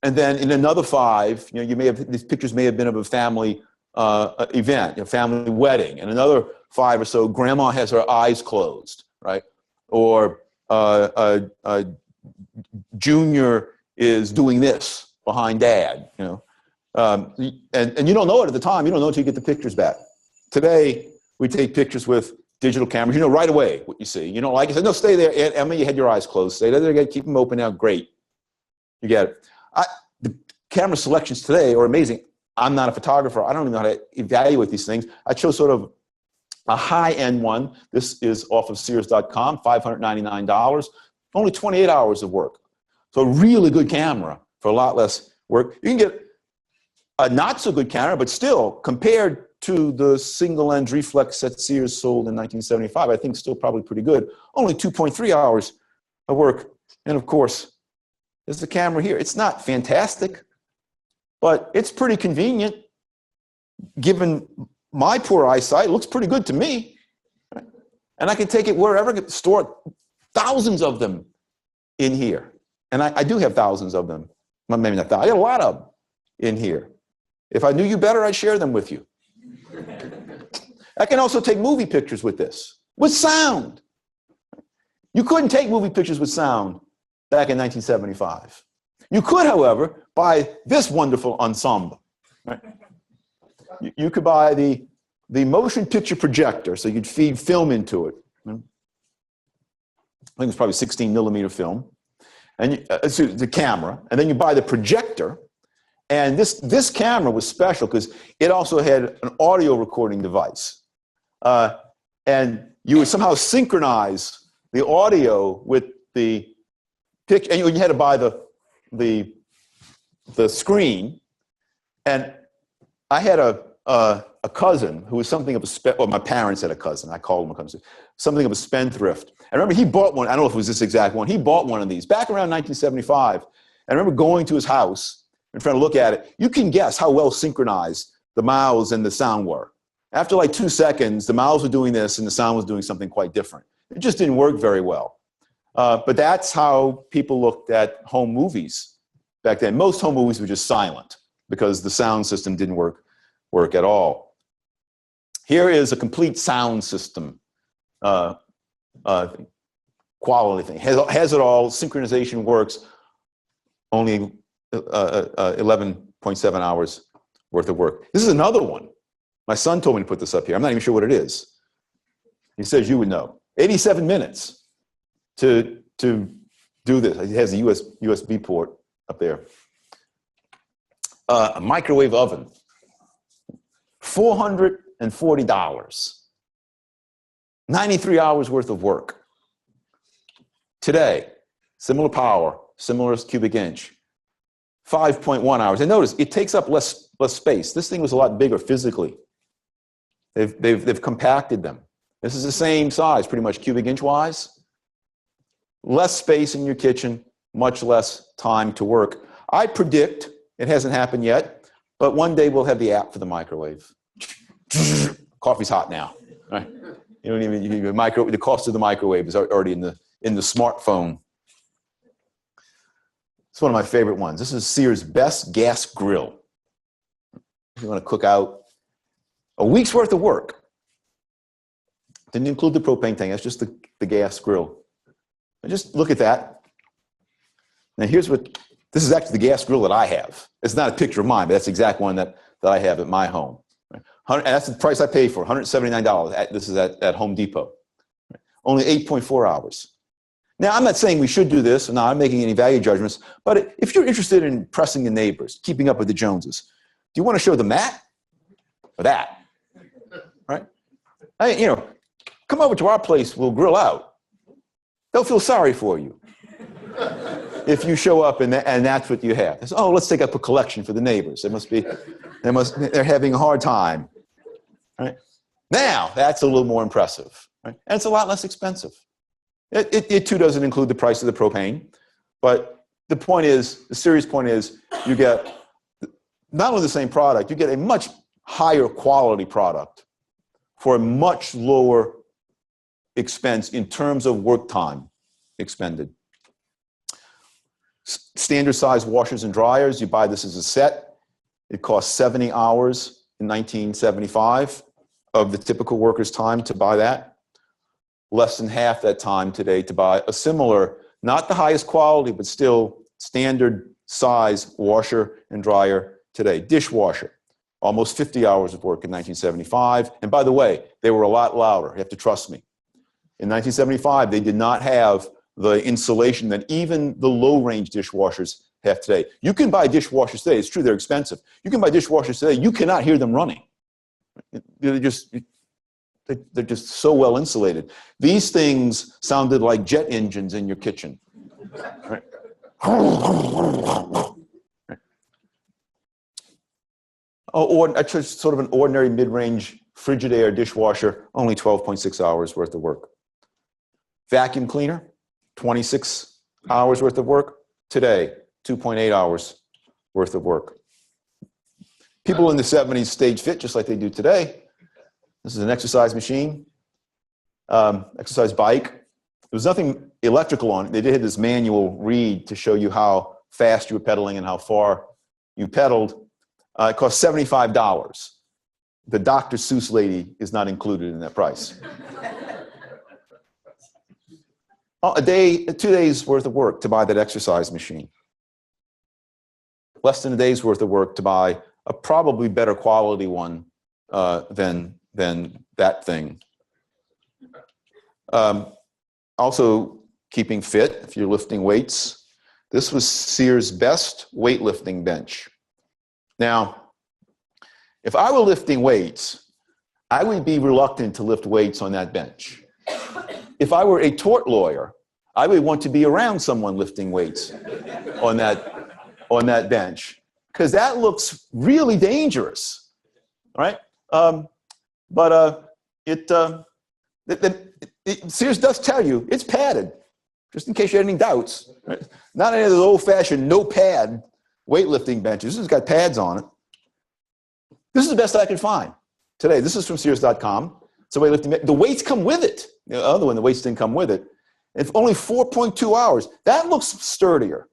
And then in another 5, you know, these pictures may have been of a family event, a family wedding. And another 5 or so, grandma has her eyes closed, right? Or Junior is doing this behind dad, you know. And you don't know it at the time. You don't know until you get the pictures back. Today, we take pictures with digital cameras. You know right away what you see. You don't like it? Say, no, stay there. Aunt Emma, you had your eyes closed. Stay there. Keep them open now. Great. You get it. The camera selections today are amazing. I'm not a photographer. I don't even know how to evaluate these things. I chose sort of a high-end one. This is off of Sears.com, $599. Only 28 hours of work. So a really good camera for a lot less work. You can get a not-so-good camera, but still, compared to the single lens reflex that Sears sold in 1975, I think still probably pretty good. Only 2.3 hours of work. And of course, there's the camera here. It's not fantastic, but it's pretty convenient. Given my poor eyesight, it looks pretty good to me. And I can take it wherever, store thousands of them in here. And I do have thousands of them. Well, maybe not thousands. I got a lot of them in here. If I knew you better, I'd share them with you. I can also take movie pictures with this, with sound. You couldn't take movie pictures with sound back in 1975. You could, however, buy this wonderful ensemble. Right? You could buy the motion picture projector, so you'd feed film into it. I think it's probably 16 millimeter film. And the camera, and then you buy the projector. And this camera was special because it also had an audio recording device. And you would somehow synchronize the audio with the picture, and you had to buy the screen. And I had a cousin who was something of a well, my parents had a cousin. I called him a cousin. Something of a spendthrift. I remember he bought one. I don't know if it was this exact one. He bought one of these back around 1975. I remember going to his house and trying to look at it. You can guess how well synchronized the mouths and the sound were. After like 2 seconds, the mouths were doing this and the sound was doing something quite different. It just didn't work very well. But that's how people looked at home movies back then. Most home movies were just silent because the sound system didn't work at all. Here is a complete sound system quality thing. Has it all. Synchronization works. Only 11.7 hours worth of work. This is another one. My son told me to put this up here. I'm not even sure what it is. He says you would know. 87 minutes to do this. It has a USB port up there. A microwave oven. $440. 93 hours worth of work. Today, similar power, similar cubic inch. 5.1 hours. And notice, it takes up less space. This thing was a lot bigger physically. They've compacted them. This is the same size, pretty much cubic inch wise. Less space in your kitchen, much less time to work. I predict, it hasn't happened yet, but one day we'll have the app for the microwave. Coffee's hot now. Right? You don't even, the cost of the microwave is already in the smartphone. It's one of my favorite ones. This is Sears' best gas grill. If you want to cook out a week's worth of work. Didn't include the propane tank. That's just the gas grill. And just look at that. Now here's what, this is actually the gas grill that I have. It's not a picture of mine, but that's the exact one that I have at my home. Right? And that's the price I paid for, $179. This is at Home Depot. Right? Only 8.4 hours. Now, I'm not saying we should do this, I'm not making any value judgments, but if you're interested in impressing the neighbors, keeping up with the Joneses, do you want to show them that or that? Right? Come over to our place, we'll grill out. They'll feel sorry for you if you show up and that's what you have. They say, oh, let's take up a collection for the neighbors. They're having a hard time. Right? Now, that's a little more impressive. Right? And it's a lot less expensive. It too doesn't include the price of the propane, but the point is, the serious point is, you get not only the same product, you get a much higher quality product for a much lower expense in terms of work time expended. Standard size washers and dryers, you buy this as a set. It costs 70 hours in 1975 of the typical worker's time to buy that. Less than half that time today to buy a similar, not the highest quality, but still standard size washer and dryer today. Dishwasher, almost 50 hours of work in 1975. And by the way, they were a lot louder. You have to trust me. In 1975, they did not have the insulation that even the low-range dishwashers have today. You can buy dishwashers today. It's true, they're expensive. You can buy dishwashers today. You cannot hear them running. They're just so well insulated. These things sounded like jet engines in your kitchen. Right? Or just sort of an ordinary mid-range Frigidaire dishwasher, only 12.6 hours worth of work. Vacuum cleaner, 26 hours worth of work. Today, 2.8 hours worth of work. People in the 70s stayed fit just like they do today. This is an exercise machine, exercise bike. There was nothing electrical on it. They did this manual read to show you how fast you were pedaling and how far you pedaled. It cost $75. The Dr. Seuss lady is not included in that price. 2 days worth of work to buy that exercise machine. Less than a day's worth of work to buy a probably better quality one than that thing. Also, keeping fit, if you're lifting weights. This was Sears' best weightlifting bench. Now, if I were lifting weights, I would be reluctant to lift weights on that bench. If I were a tort lawyer, I would want to be around someone lifting weights on that bench, because that looks really dangerous, right? Sears does tell you it's padded, just in case you had any doubts. Right? Not any of those old-fashioned no-pad weightlifting benches. This has got pads on it. This is the best I could find today. This is from Sears.com. It's a weightlifting bench. The weights come with it. The other one, the weights didn't come with it. It's only 4.2 hours. That looks sturdier.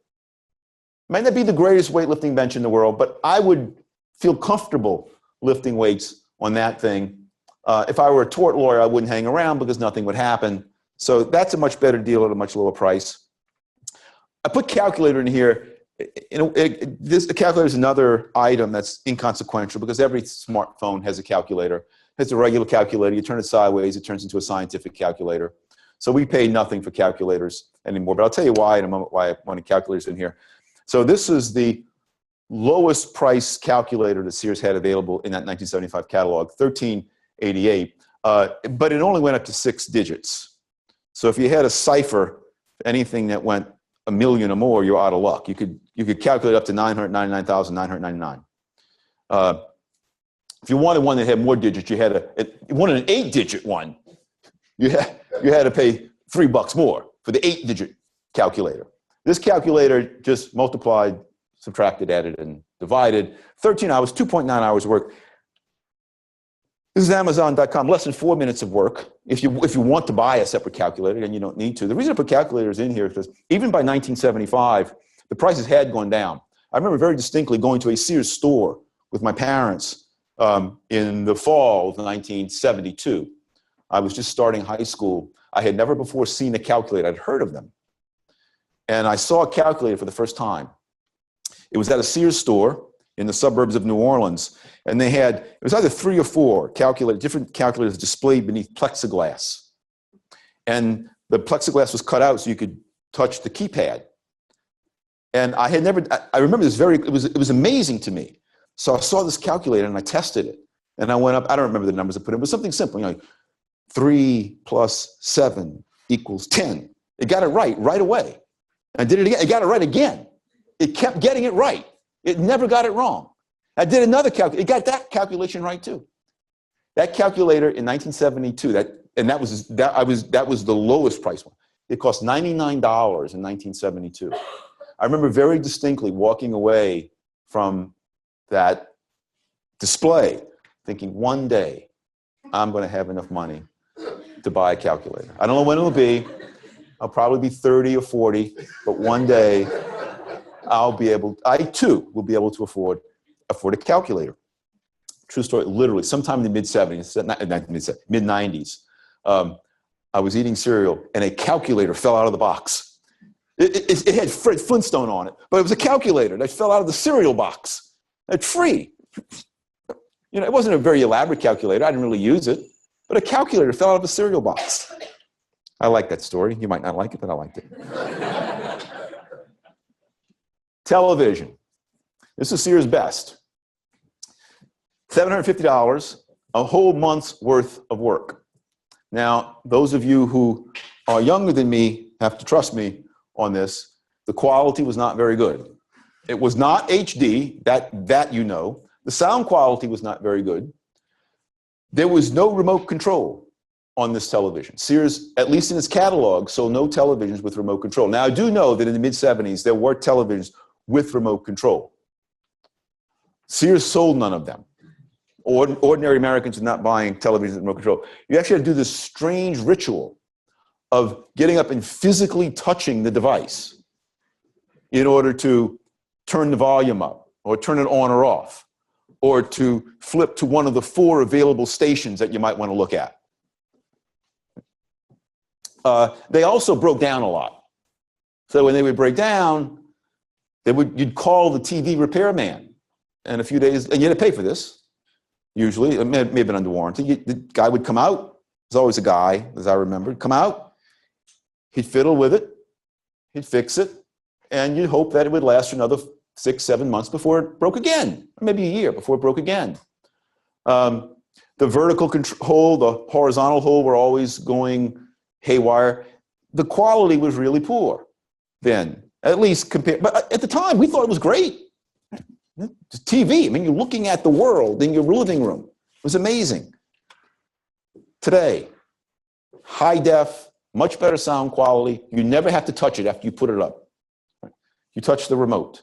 Might not be the greatest weightlifting bench in the world, but I would feel comfortable lifting weights on that thing. If I were a tort lawyer, I wouldn't hang around because nothing would happen. So that's a much better deal at a much lower price. I put calculator in here. This calculator is another item that's inconsequential because every smartphone has a calculator. It's a regular calculator. You turn it sideways, it turns into a scientific calculator. So we pay nothing for calculators anymore. But I'll tell you why in a moment, why I wanted calculators in here. So this is the lowest price calculator that Sears had available in that 1975 catalog, $13.88. But it only went up to 6 digits. So if you had a cipher, anything that went a million or more, you're out of luck. You could calculate up to 999,999. If you wanted one that had more digits, you wanted an 8-digit one. You had to pay $3 more for the 8-digit calculator. This calculator just multiplied, subtracted, added, and divided. 13 hours, 2.9 hours work. This is Amazon.com, less than 4 minutes of work. If you want to buy a separate calculator, and you don't need to. The reason I put calculators in here is because even by 1975, the prices had gone down. I remember very distinctly going to a Sears store with my parents in the fall of 1972. I was just starting high school. I had never before seen a calculator. I'd heard of them. and I saw a calculator for the first time. It was at a Sears store in the suburbs of New Orleans, and they had, it was either 3 or 4 different calculators displayed beneath plexiglass. And the plexiglass was cut out so you could touch the keypad. And I remember this it was amazing to me. So I saw this calculator and I tested it. And I went up, I don't remember the numbers I put in, but something simple, 3 plus 7 equals 10. It got it right away. I did it again, it got it right again. It kept getting it right. It never got it wrong. I did another calculation, it got that calculation right too. That calculator in 1972, that was the lowest price one. It cost $99 in 1972. I remember very distinctly walking away from that display thinking, one day I'm going to have enough money to buy a calculator. I don't know when it'll be. I'll probably be 30 or 40, but one day I too will be able to afford a calculator. True story, literally, sometime in the mid-70s, mid-90s, I was eating cereal and a calculator fell out of the box. It had Fred Flintstone on it, but it was a calculator that fell out of the cereal box. It's free. It wasn't a very elaborate calculator. I didn't really use it, but a calculator fell out of a cereal box. I like that story. You might not like it, but I liked it. Television. This is Sears Best. $750, a whole month's worth of work. Now, those of you who are younger than me have to trust me on this. The quality was not very good. It was not HD, that you know. The sound quality was not very good. There was no remote control on this television. Sears, at least in its catalog, sold no televisions with remote control. Now, I do know that in the mid-70s, there were televisions with remote control. Sears sold none of them. Ordinary Americans are not buying televisions with remote control. You actually have to do this strange ritual of getting up and physically touching the device in order to turn the volume up or turn it on or off, or to flip to one of the 4 available stations that you might want to look at. They also broke down a lot. So when they would break down, you'd call the TV repairman, and a few days, and you had to pay for this. Usually, it may have been under warranty. The guy would come out. There's always a guy, as I remember, come out. He'd fiddle with it. He'd fix it. And you'd hope that it would last for another 6, 7 months before it broke again, or maybe a year before it broke again. The vertical hole, the horizontal hole were always going haywire. The quality was really poor then, at least compared. But at the time, we thought it was great. TV, I mean, you're looking at the world in your living room. It was amazing. Today, high def, much better sound quality. You never have to touch it after you put it up. You touch the remote,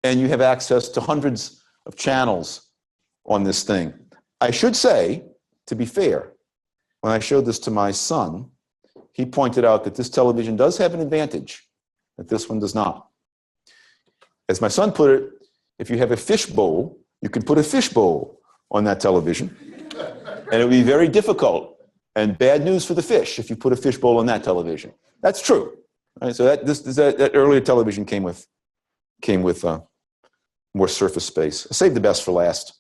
and you have access to hundreds of channels on this thing. I should say, to be fair, when I showed this to my son, he pointed out that this television does have an advantage that this one does not. As my son put it, if you have a fish bowl, you can put a fish bowl on that television, and it would be very difficult and bad news for the fish if you put a fish bowl on that television. That's true. Right? So that earlier television came with more surface space. I saved the best for last.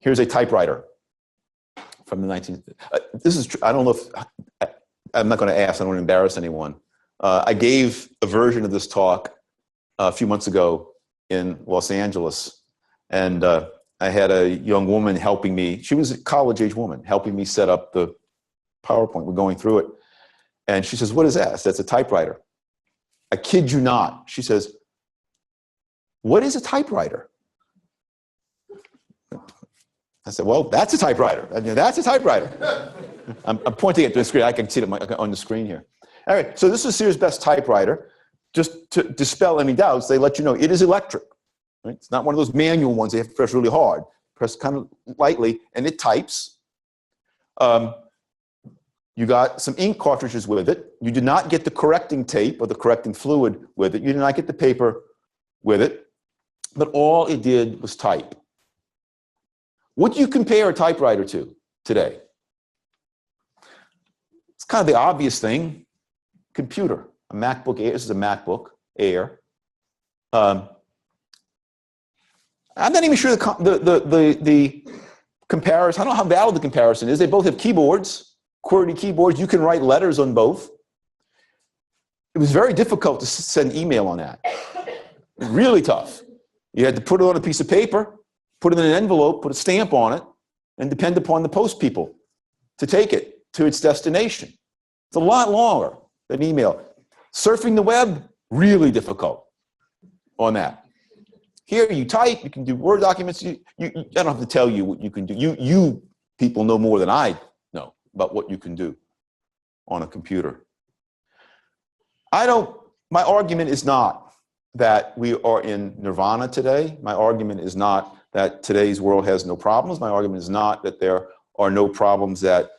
Here's a typewriter from the 19. This is. I don't know if I'm not going to ask. I don't want to embarrass anyone. I gave a version of this talk a few months ago in Los Angeles, and I had a young woman helping me. She was a college-age woman helping me set up the PowerPoint. We're going through it, and she says, "What is that?" I said, "It's a typewriter." I kid you not. She says, "What is a typewriter?" I said, "Well, that's a typewriter. That's a typewriter." I'm pointing at the screen. I can see it on the screen here. All right, so this is Sears Best typewriter. Just to dispel any doubts, they let you know it is electric. Right? It's not one of those manual ones. They have to press really hard. Press kind of lightly, and it types. You got some ink cartridges with it. You did not get the correcting tape or the correcting fluid with it. You did not get the paper with it. But all it did was type. What do you compare a typewriter to today? It's kind of the obvious thing. Computer. a MacBook Air. This is a MacBook Air. I'm not even sure the comparison. I don't know how valid the comparison is. They both have keyboards, QWERTY keyboards. You can write letters on both. It was very difficult to send email on that. Really tough. You had to put it on a piece of paper, put it in an envelope, put a stamp on it, and depend upon the post people to take it to its destination. It's a lot longer than email. Surfing the web, really difficult on that. Here you type, you can do Word documents. I don't have to tell you what you can do. You people know more than I know about what you can do on a computer. My argument is not that we are in nirvana today. My argument is not that today's world has no problems. My argument is not that there are no problems that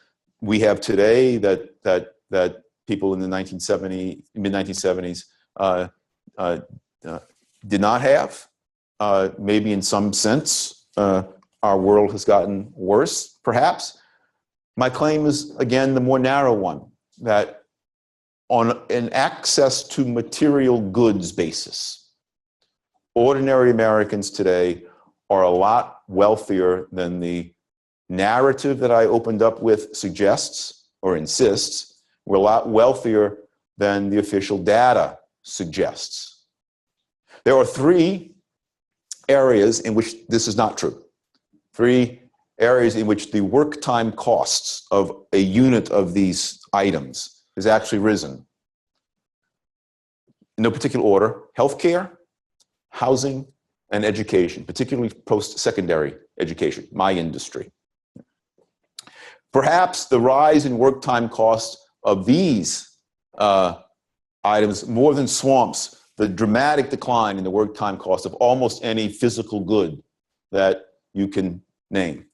we have today that people in the mid-1970s did not have. Maybe in some sense, our world has gotten worse, perhaps. My claim is, again, the more narrow one, that on an access to material goods basis, ordinary Americans today are a lot wealthier than the narrative that I opened up with suggests or insists. We're a lot wealthier than the official data suggests. There are three areas in which this is not true. Three areas in which the work time costs of a unit of these items has actually risen. In no particular order: healthcare, housing, and education, particularly post-secondary education, my industry. Perhaps the rise in work time costs of these items more than swamps the dramatic decline in the work time cost of almost any physical good that you can name.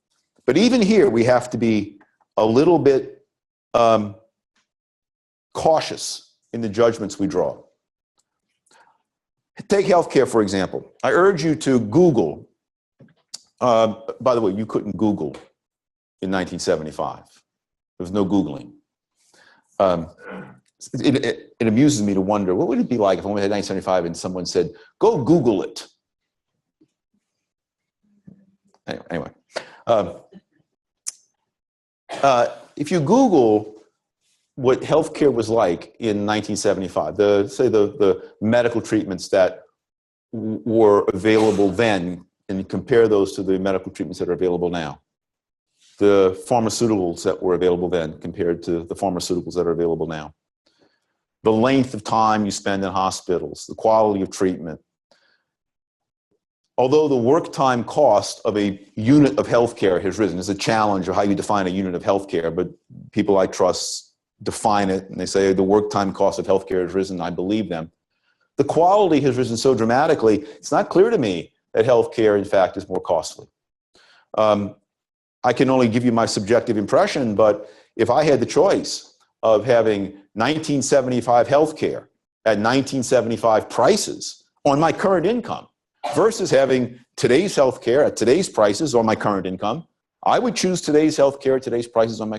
But even here, we have to be a little bit cautious in the judgments we draw. Take healthcare, for example. I urge you to Google. By the way, you couldn't Google in 1975. There was no Googling. It amuses me to wonder, what would it be like if we had 1975 and someone said, go Google it? Anyway. If you Google what healthcare was like in 1975, the medical treatments that were available then, and compare those to the medical treatments that are available now, the pharmaceuticals that were available then compared to the pharmaceuticals that are available now, the length of time you spend in hospitals, the quality of treatment. Although the work time cost of a unit of healthcare has risen, it's a challenge of how you define a unit of healthcare, but people I trust define it, and they say the work time cost of healthcare has risen. I believe them. The quality has risen so dramatically, it's not clear to me that healthcare, in fact, is more costly. I can only give you my subjective impression, but if I had the choice of having 1975 healthcare at 1975 prices on my current income versus having today's healthcare at today's prices on my current income, I would choose today's healthcare at today's prices on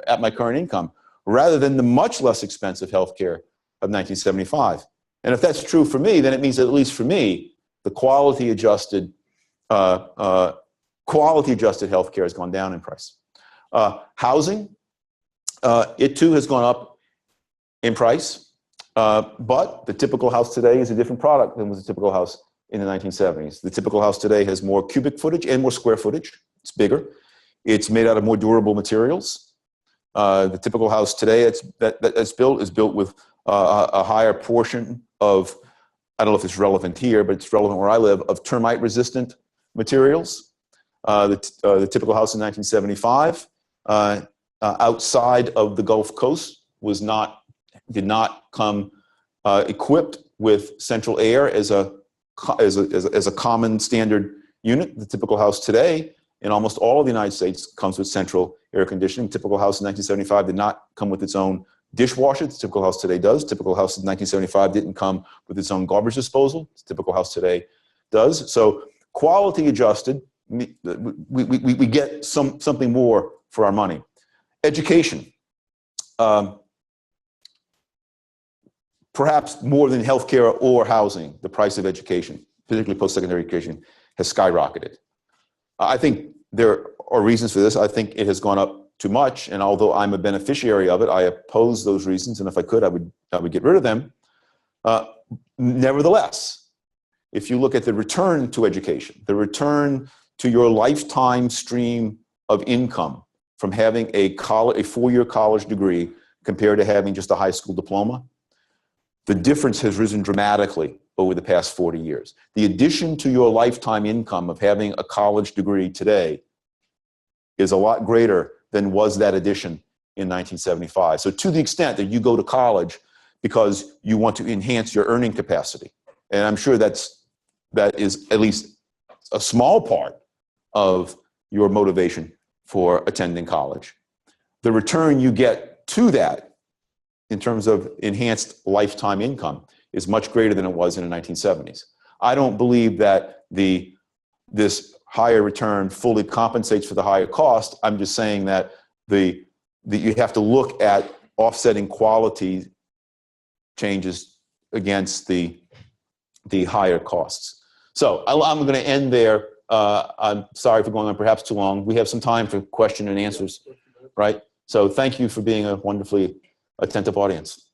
at my current income, rather than the much less expensive healthcare of 1975. And if that's true for me, then it means that, at least for me, the quality adjusted healthcare has gone down in price. Housing, it too has gone up in price, but the typical house today is a different product than was the typical house in the 1970s. The typical house today has more cubic footage and more square footage. It's bigger. It's made out of more durable materials. The typical house today that's built is built with a higher portion of, I don't know if it's relevant here, but it's relevant where I live, of termite-resistant materials. The typical house in 1975 outside of the Gulf Coast did not come equipped with central air as a common standard unit. The typical house today in almost all of the United States comes with central air conditioning. The typical house in 1975 did not come with its own dishwasher. The typical house today does. The typical house in 1975 didn't come with its own garbage disposal. The typical house today does. So quality adjusted, we get something more for our money. Education. perhaps more than healthcare or housing, the price of education, particularly post-secondary education, has skyrocketed. I think there are reasons for this. I think it has gone up too much, and although I'm a beneficiary of it, I oppose those reasons, and if I could, I would get rid of them. Nevertheless, if you look at the return to education, the return to your lifetime stream of income from having a 4-year college degree compared to having just a high school diploma, the difference has risen dramatically over the past 40 years. The addition to your lifetime income of having a college degree today is a lot greater than was that addition in 1975. So to the extent that you go to college because you want to enhance your earning capacity, and I'm sure that is at least a small part of your motivation for attending college, the return you get to that in terms of enhanced lifetime income is much greater than it was in the 1970s. I don't believe that this higher return fully compensates for the higher cost. I'm just saying that you have to look at offsetting quality changes against the higher costs. So I'm going to end there. I'm sorry for going on perhaps too long. We have some time for question and answers, right? So thank you for being a wonderfully attentive audience.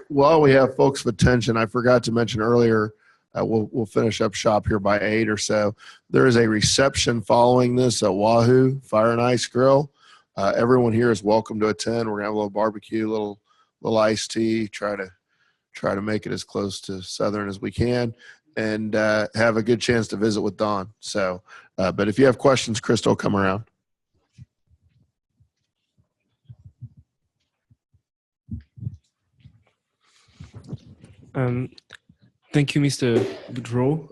While we have folks' attention, I forgot to mention earlier, we'll finish up shop here by 8 or so. There is a reception following this at Wahoo Fire and Ice Grill. Everyone here is welcome to attend. We're gonna have a little barbecue, little iced tea, try to make it as close to Southern as we can, and have a good chance to visit with Don. So, but if you have questions, Crystal, come around. Thank you, Mr. Boudreaux.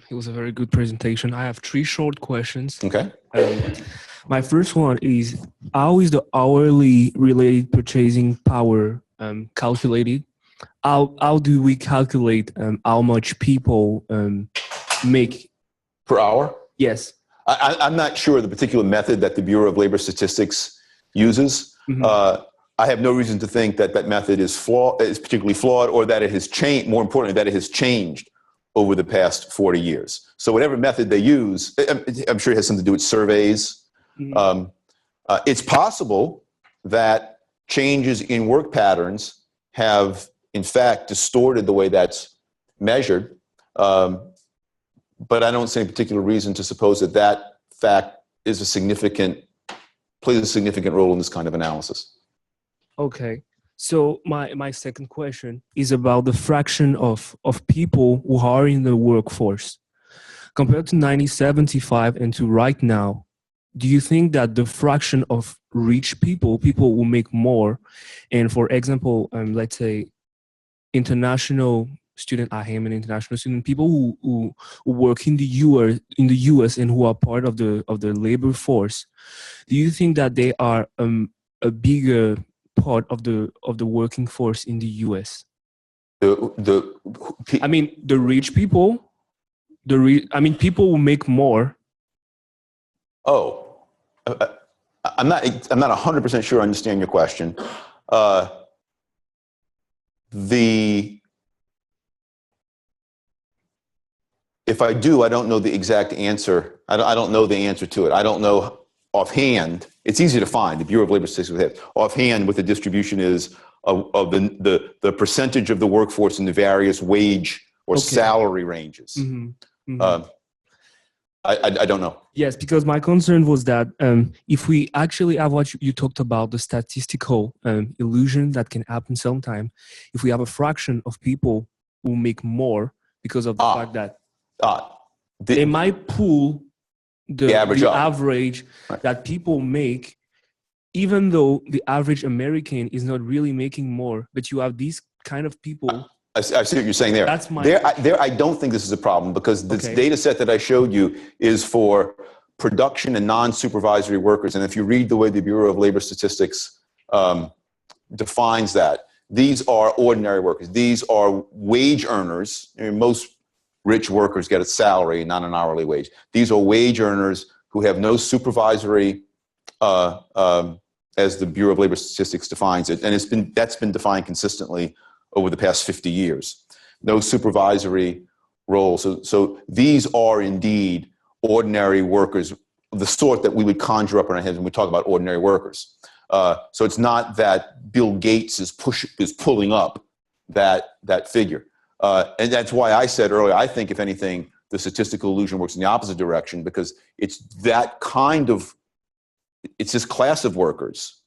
It was a very good presentation. I have 3 short questions. Okay. My first one is, how is the hourly related purchasing power calculated? How do we calculate how much people make? Per hour? Yes. I'm not sure the particular method that the Bureau of Labor Statistics uses. Mm-hmm. I have no reason to think that method is particularly flawed, or that it has changed. More importantly, that it has changed over the past 40 years. So whatever method they use, I'm sure it has something to do with surveys. Mm-hmm. It's possible that changes in work patterns have, in fact, distorted the way that's measured. But I don't see any particular reason to suppose that fact is plays a significant role in this kind of analysis. Okay. So my second question is about the fraction of people who are in the workforce. Compared to 1975 and to right now, do you think that the fraction of rich people who make more, and for example, let's say international student, I am an international student, people who work in the US and who are part of the labor force, do you think that they are a bigger part of the working force in the US? I mean, the rich people, people who make more. Oh, I'm not 100% sure I understand your question. If I do, I don't know the exact answer. I don't know the answer to it. I don't know offhand. It's easy to find. The Bureau of Labor Statistics has offhand what the distribution is of the percentage of the workforce in the various wage or salary ranges. Mm-hmm. Mm-hmm. I don't know. Yes, because my concern was that if we actually have what you talked about, the statistical illusion that can happen sometime, if we have a fraction of people who make more because of the fact that they might pull the average right. that people make, even though the average American is not really making more, but you have these kind of people. I see what you're saying there. That's my I don't think this is a problem, because this data set that I showed you is for production and non-supervisory workers. And if you read the way the Bureau of Labor Statistics defines that, these are ordinary workers. These are wage earners. I mean, most rich workers get a salary, not an hourly wage. These are wage earners who have no supervisory as the Bureau of Labor Statistics defines it, and that's been defined consistently over the past 50 years. No supervisory role. So these are indeed ordinary workers, the sort that we would conjure up in our heads when we talk about ordinary workers. So it's not that Bill Gates is pulling up that figure. And that's why I said earlier, I think if anything, the statistical illusion works in the opposite direction, because it's that kind of, it's this class of workers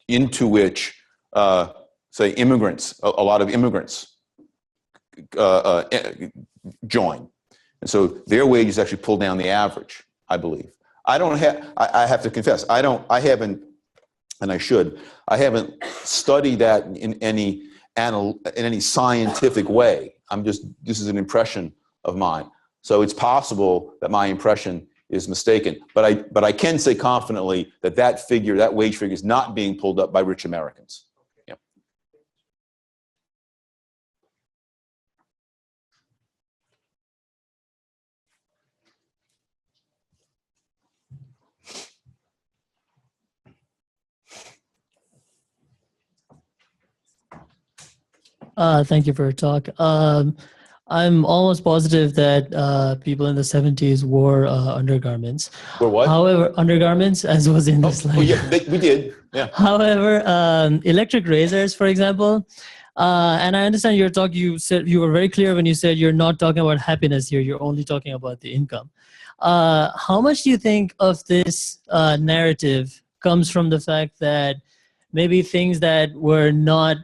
into which, say, immigrants, a lot of immigrants join. And so their wages actually pull down the average, I believe. I have to confess, I haven't, and I should, I haven't studied that in any scientific way. This is an impression of mine. So it's possible that my impression is mistaken, but I can say confidently that that wage figure is not being pulled up by rich Americans. Yeah. Thank you for your talk. I'm almost positive that people in the 70s wore undergarments. Or what? However, undergarments, as was in the slide. Oh, yeah, we did. Yeah. However, electric razors, for example, and I understand your talk, you said you were very clear when you said you're not talking about happiness here, you're only talking about the income. How much do you think of this narrative comes from the fact that maybe things that were not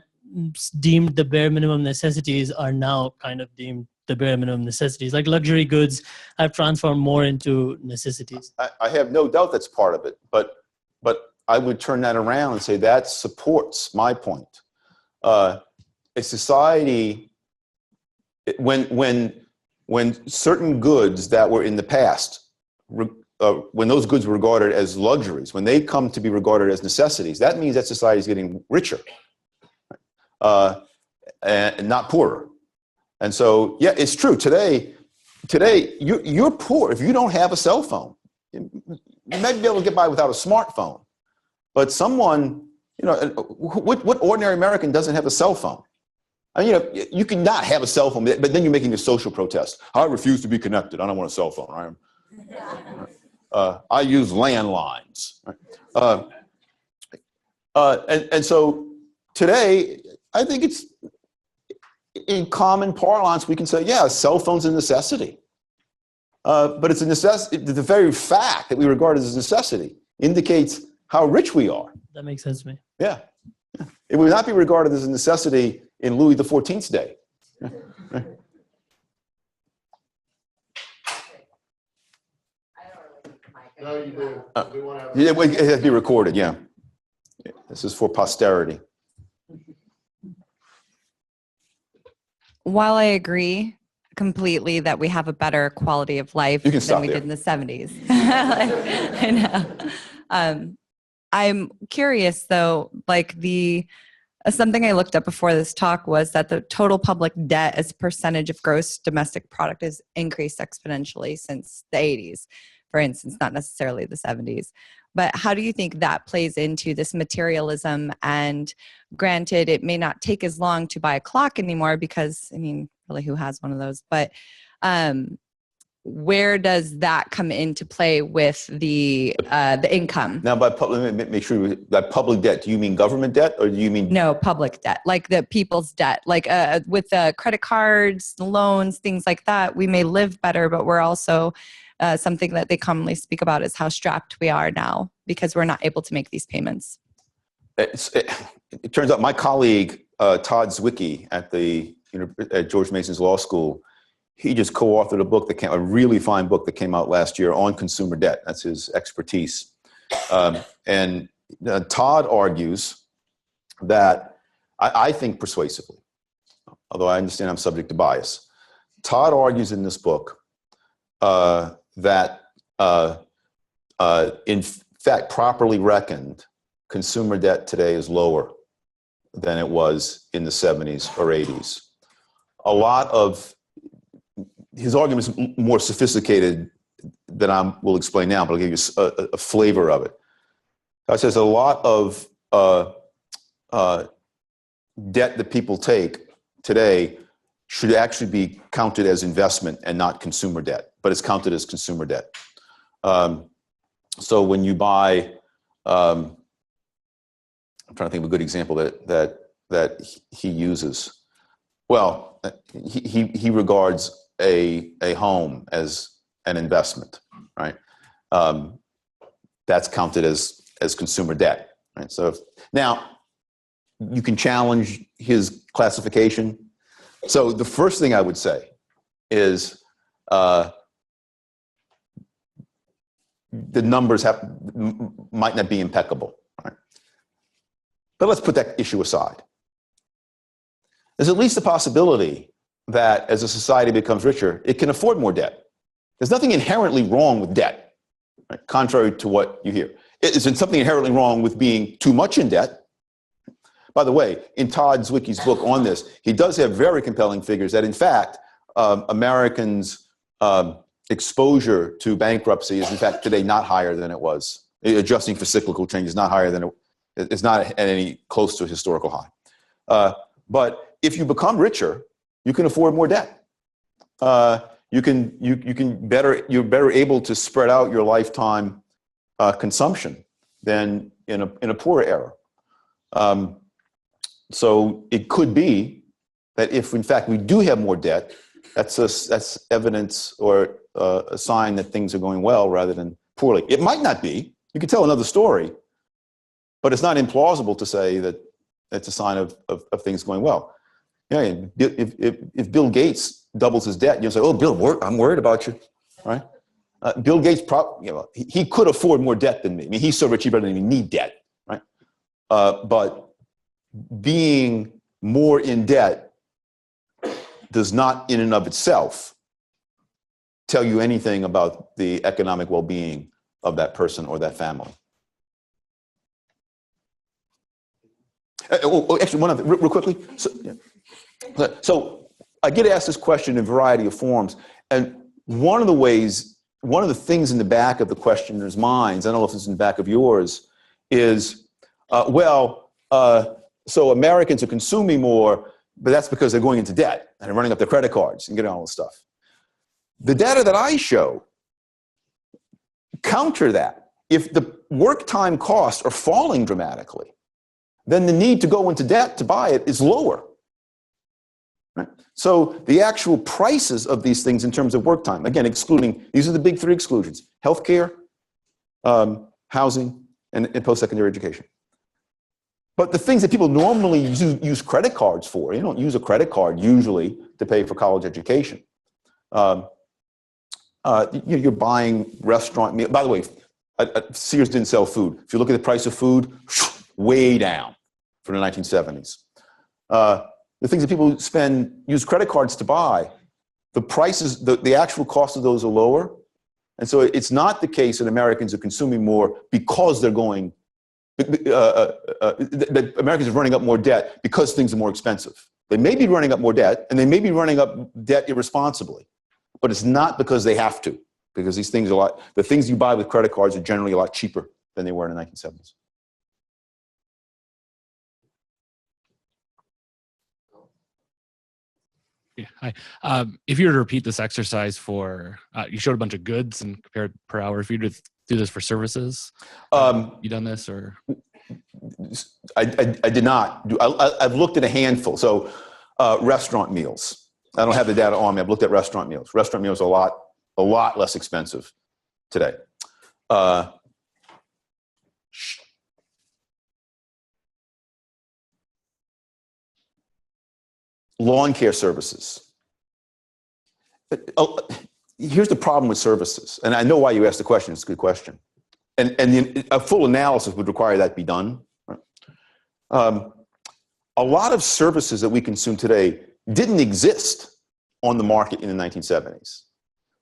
deemed the bare minimum necessities are now kind of deemed the bare minimum necessities, like luxury goods have transformed more into necessities? I have no doubt that's part of it, but I would turn that around and say that supports my point. A society, when certain goods that were in the past, when those goods were regarded as luxuries, when they come to be regarded as necessities, that means that society is getting richer. And not poorer. And so, yeah, it's true. Today you're poor if you don't have a cell phone. You may be able to get by without a smartphone, but someone, what ordinary American doesn't have a cell phone? I mean, you can not have a cell phone, but then you're making a social protest. I refuse to be connected. I don't want a cell phone. I use landlines. And so today, I think it's, in common parlance, we can say, yeah, a cell phone's a necessity. But it's a necessity. The very fact that we regard it as a necessity indicates how rich we are. That makes sense to me. Yeah. It would not be regarded as a necessity in Louis XIV's day. No, you do. We want to have Yeah, it has to be recorded, yeah. This is for posterity. While I agree completely that we have a better quality of life than we did in the 70s. I know. I'm curious though, like something I looked up before this talk was that the total public debt as a percentage of gross domestic product has increased exponentially since the 80s, for instance, not necessarily the 70s. But how do you think that plays into this materialism? And granted, it may not take as long to buy a clock anymore because, I mean, really, who has one of those? But where does that come into play with the income? Now, let me make sure that public debt, do you mean government debt or do you mean? No, public debt, like the people's debt, like with credit cards, loans, things like that. We may live better, but we're also something that they commonly speak about is how strapped we are now because we're not able to make these payments. It turns out my colleague, Todd Zwicky at George Mason's Law School, he just co-authored a really fine book that came out last year on consumer debt. That's his expertise. And Todd argues that, I think persuasively, although I understand I'm subject to bias, Todd argues in this book that in fact, properly reckoned, consumer debt today is lower than it was in the 70s or 80s. A lot of his argument is more sophisticated than I will explain now, but I'll give you a flavor of it. I says a lot of debt that people take today should actually be counted as investment and not consumer debt, but it's counted as consumer debt. So when you buy, I'm trying to think of a good example that he uses. Well, he regards a home as an investment, right? That's counted as consumer debt, right? So now you can challenge his classification. So the first thing I would say is the numbers might not be impeccable, right? But let's put that issue aside. There's at least a possibility that as a society becomes richer, it can afford more debt. There's nothing inherently wrong with debt, right? Contrary to what you hear. Isn't something inherently wrong with being too much in debt? By the way, in Todd Zwicky's book on this, he does have very compelling figures that, in fact, Americans' exposure to bankruptcy is, in fact, today not higher than it was. Adjusting for cyclical changes, not higher than it's not at any close to a historical high. But if you become richer, you can afford more debt. You're better able to spread out your lifetime consumption than in a poorer era. So it could be that if, in fact, we do have more debt, that's evidence or a sign that things are going well rather than poorly. It might not be. You could tell another story, but it's not implausible to say that it's a sign of things going well. Yeah, if Bill Gates doubles his debt, you'll say, "Oh, Bill, I'm worried about you," right? Bill Gates, he could afford more debt than me. I mean, he's so rich he doesn't even need debt, right? But being more in debt does not, in and of itself, tell you anything about the economic well-being of that person or that family. Actually, one other, real quickly. So I get asked this question in a variety of forms, and one of the things in the back of the questioner's minds, I don't know if it's in the back of yours, is, so Americans are consuming more, but that's because they're going into debt and they're running up their credit cards and getting all this stuff. The data that I show counter that. If the work time costs are falling dramatically, then the need to go into debt to buy it is lower. Right? So the actual prices of these things in terms of work time, again, excluding, these are the big three exclusions: healthcare, housing, and post-secondary education. But the things that people normally use credit cards for, you don't use a credit card usually to pay for college education. You're buying restaurant meals. By the way, Sears didn't sell food. If you look at the price of food, way down from the 1970s. The things that people use credit cards to buy, the prices, the actual cost of those are lower. And so it's not the case that Americans are consuming more because they're going, that Americans are running up more debt because things are more expensive. They may be running up more debt, and they may be running up debt irresponsibly, but it's not because they have to, because these things the things you buy with credit cards are generally a lot cheaper than they were in the 1970s. Yeah, hi. If you were to repeat this exercise for, you showed a bunch of goods and compared per hour. If you were to do this for services, you done this or? I did not. I've looked at a handful. So restaurant meals. I don't have the data on me. I've looked at restaurant meals. Restaurant meals are a lot less expensive today. Lawn care services. Here's the problem with services, and I know why you asked the question. It's a good question, and a full analysis would require that be done. Right? A lot of services that we consume today didn't exist on the market in the 1970s.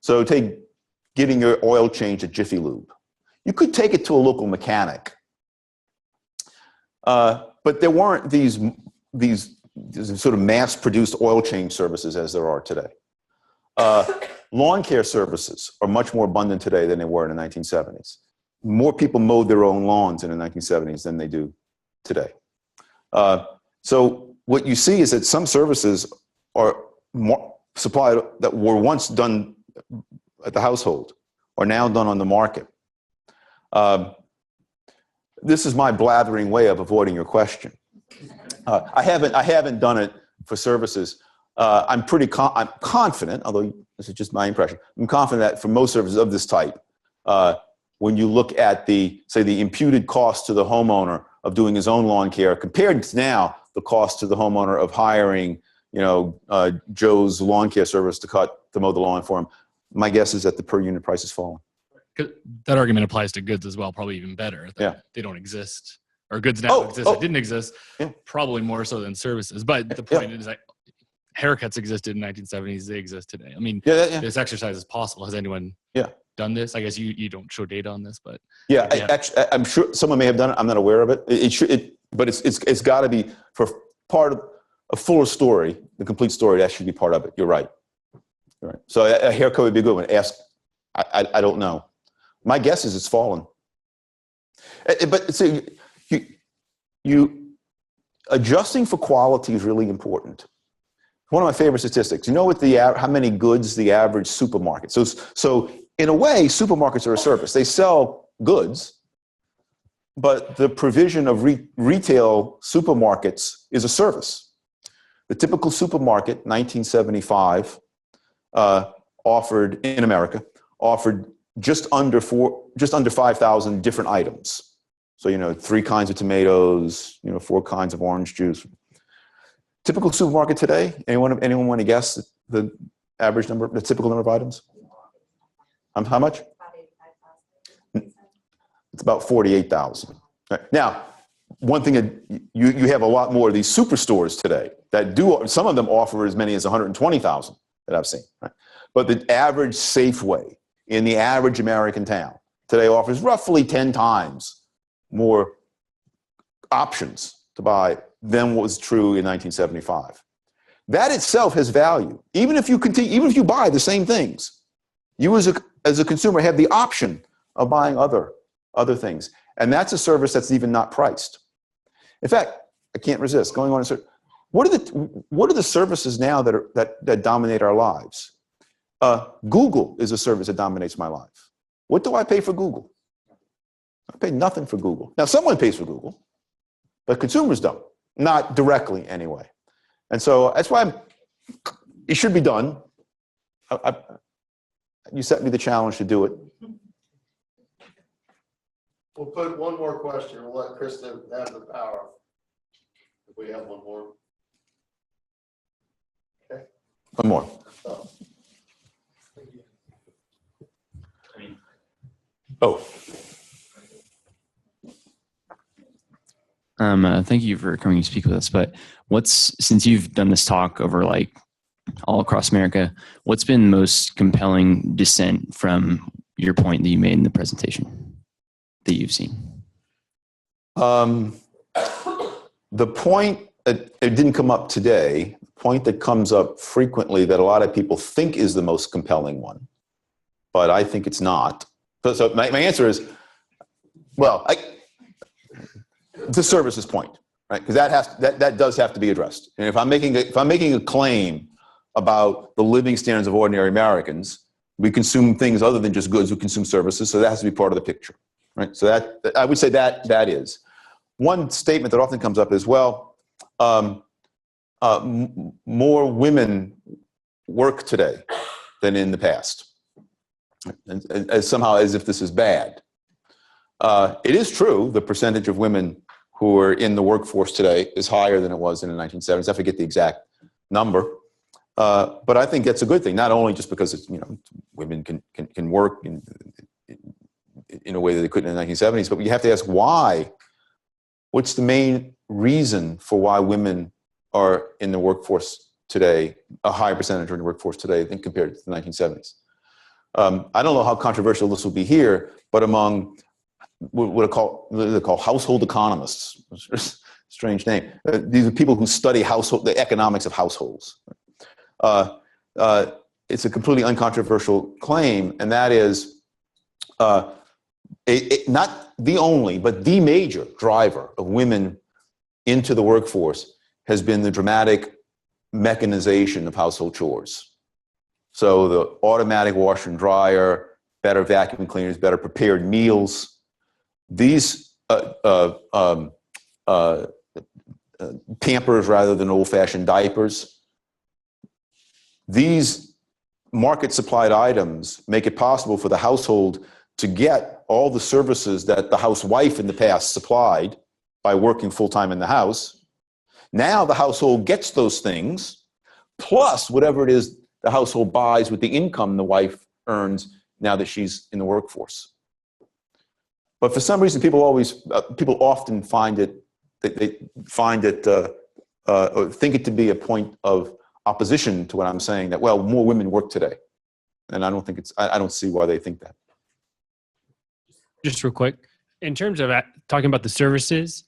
So take getting your oil changed at Jiffy Lube. You could take it to a local mechanic, but there weren't these sort of mass-produced oil change services as there are today. Lawn care services are much more abundant today than they were in the 1970s. more people mowed their own lawns in the 1970s than they do today. So what you see is that some services are more supplied that were once done at the household are now done on the market. This is my blathering way of avoiding your question. I haven't done it for services. I'm confident, although this is just my impression, I'm confident that for most services of this type, when you look at the imputed cost to the homeowner of doing his own lawn care compared to now the cost to the homeowner of hiring, Joe's lawn care service to mow the lawn for him, my guess is that the per unit price is falling. That argument applies to goods as well, probably even better. They don't exist, or goods now exist that didn't exist, probably more so than services. But the point is that haircuts existed in 1970s; they exist today. I mean, this exercise is possible. Has anyone done this? I guess you don't show data on this, but actually, I'm sure someone may have done it. I'm not aware of it. But it's got to be for part of a fuller story, the complete story. That should be part of it. You're right. So a haircut would be a good one. Ask. I don't know. My guess is it's fallen. But so you adjusting for quality is really important. One of my favorite statistics. You know what how many goods the average supermarket? So in a way, supermarkets are a service. They sell goods, but the provision of retail supermarkets is a service. The typical supermarket, 1975, in America, offered just under 5,000 different items. So, 3 kinds of tomatoes, 4 kinds of orange juice. Typical supermarket today, anyone want to guess the average number, the typical number of items? How much? It's about 48,000. Right. Now, one thing that you have a lot more of these superstores today that some of them offer as many as 120,000 that I've seen. Right? But the average Safeway in the average American town today offers roughly 10 times more options to buy than what was true in 1975. That itself has value. Even if you buy the same things, you as a consumer have the option of buying other things. And that's a service that's even not priced. In fact, I can't resist going on. What are the services now that dominate our lives? Google is a service that dominates my life. What do I pay for Google? I pay nothing for Google. Now, someone pays for Google, but consumers don't. Not directly, anyway. And so that's why it should be done. You set me the challenge to do it. We'll put one more question. We'll let Krista have the power. If we have one more. Okay. One more. Thank you for coming to speak with us. But since you've done this talk over all across America, what's been most compelling dissent from your point that you made in the presentation that you've seen? The point it didn't come up today. The point that comes up frequently that a lot of people think is the most compelling one, but I think it's not. So my answer is, the services point, right? Because that does have to be addressed. And if I'm making a claim about the living standards of ordinary Americans, we consume things other than just goods. We consume services, so that has to be part of the picture, right? So that I would say that is one statement that often comes up as well. More women work today than in the past, and somehow as if this is bad. It is true the percentage of women who are in the workforce today is higher than it was in the 1970s. I forget the exact number, but I think that's a good thing. Not only just because it's women can work in a way that they couldn't in the 1970s, but you have to ask why. What's the main reason for why women are in the workforce today, a higher percentage are in the workforce today than compared to the 1970s? I don't know how controversial this will be here, but among what they call household economists, strange name. These are people who study the economics of households. It's a completely uncontroversial claim, and that is not the only, but the major driver of women into the workforce has been the dramatic mechanization of household chores. So the automatic washer and dryer, better vacuum cleaners, better prepared meals. These Pampers rather than old-fashioned diapers. These market-supplied items make it possible for the household to get all the services that the housewife in the past supplied by working full-time in the house. Now the household gets those things, plus whatever it is the household buys with the income the wife earns now that she's in the workforce. But for some reason, people often find it, they find it, or think it to be a point of opposition to what I'm saying, that, well, more women work today. And I don't see why they think that. Just real quick, in terms of talking about the services,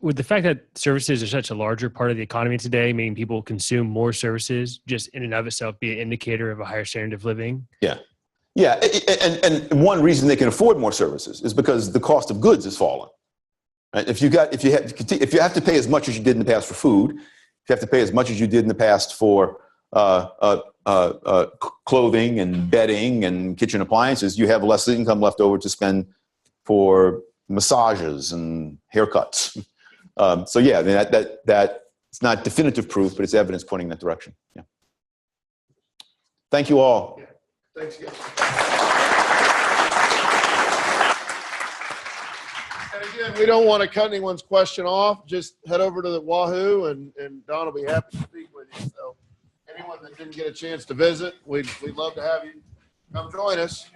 with the fact that services are such a larger part of the economy today, meaning people consume more services, just in and of itself be an indicator of a higher standard of living. Yeah. Yeah, and one reason they can afford more services is because the cost of goods has fallen. Right? If you have to pay as much as you did in the past for food, if you have to pay as much as you did in the past for clothing and bedding and kitchen appliances, you have less income left over to spend for massages and haircuts. So yeah, I mean, that it's not definitive proof, but it's evidence pointing in that direction. Yeah. Thank you all. Yeah. Thanks again. And again, we don't want to cut anyone's question off. Just head over to the Wahoo, and Don will be happy to speak with you. So anyone that didn't get a chance to visit, we'd love to have you come join us.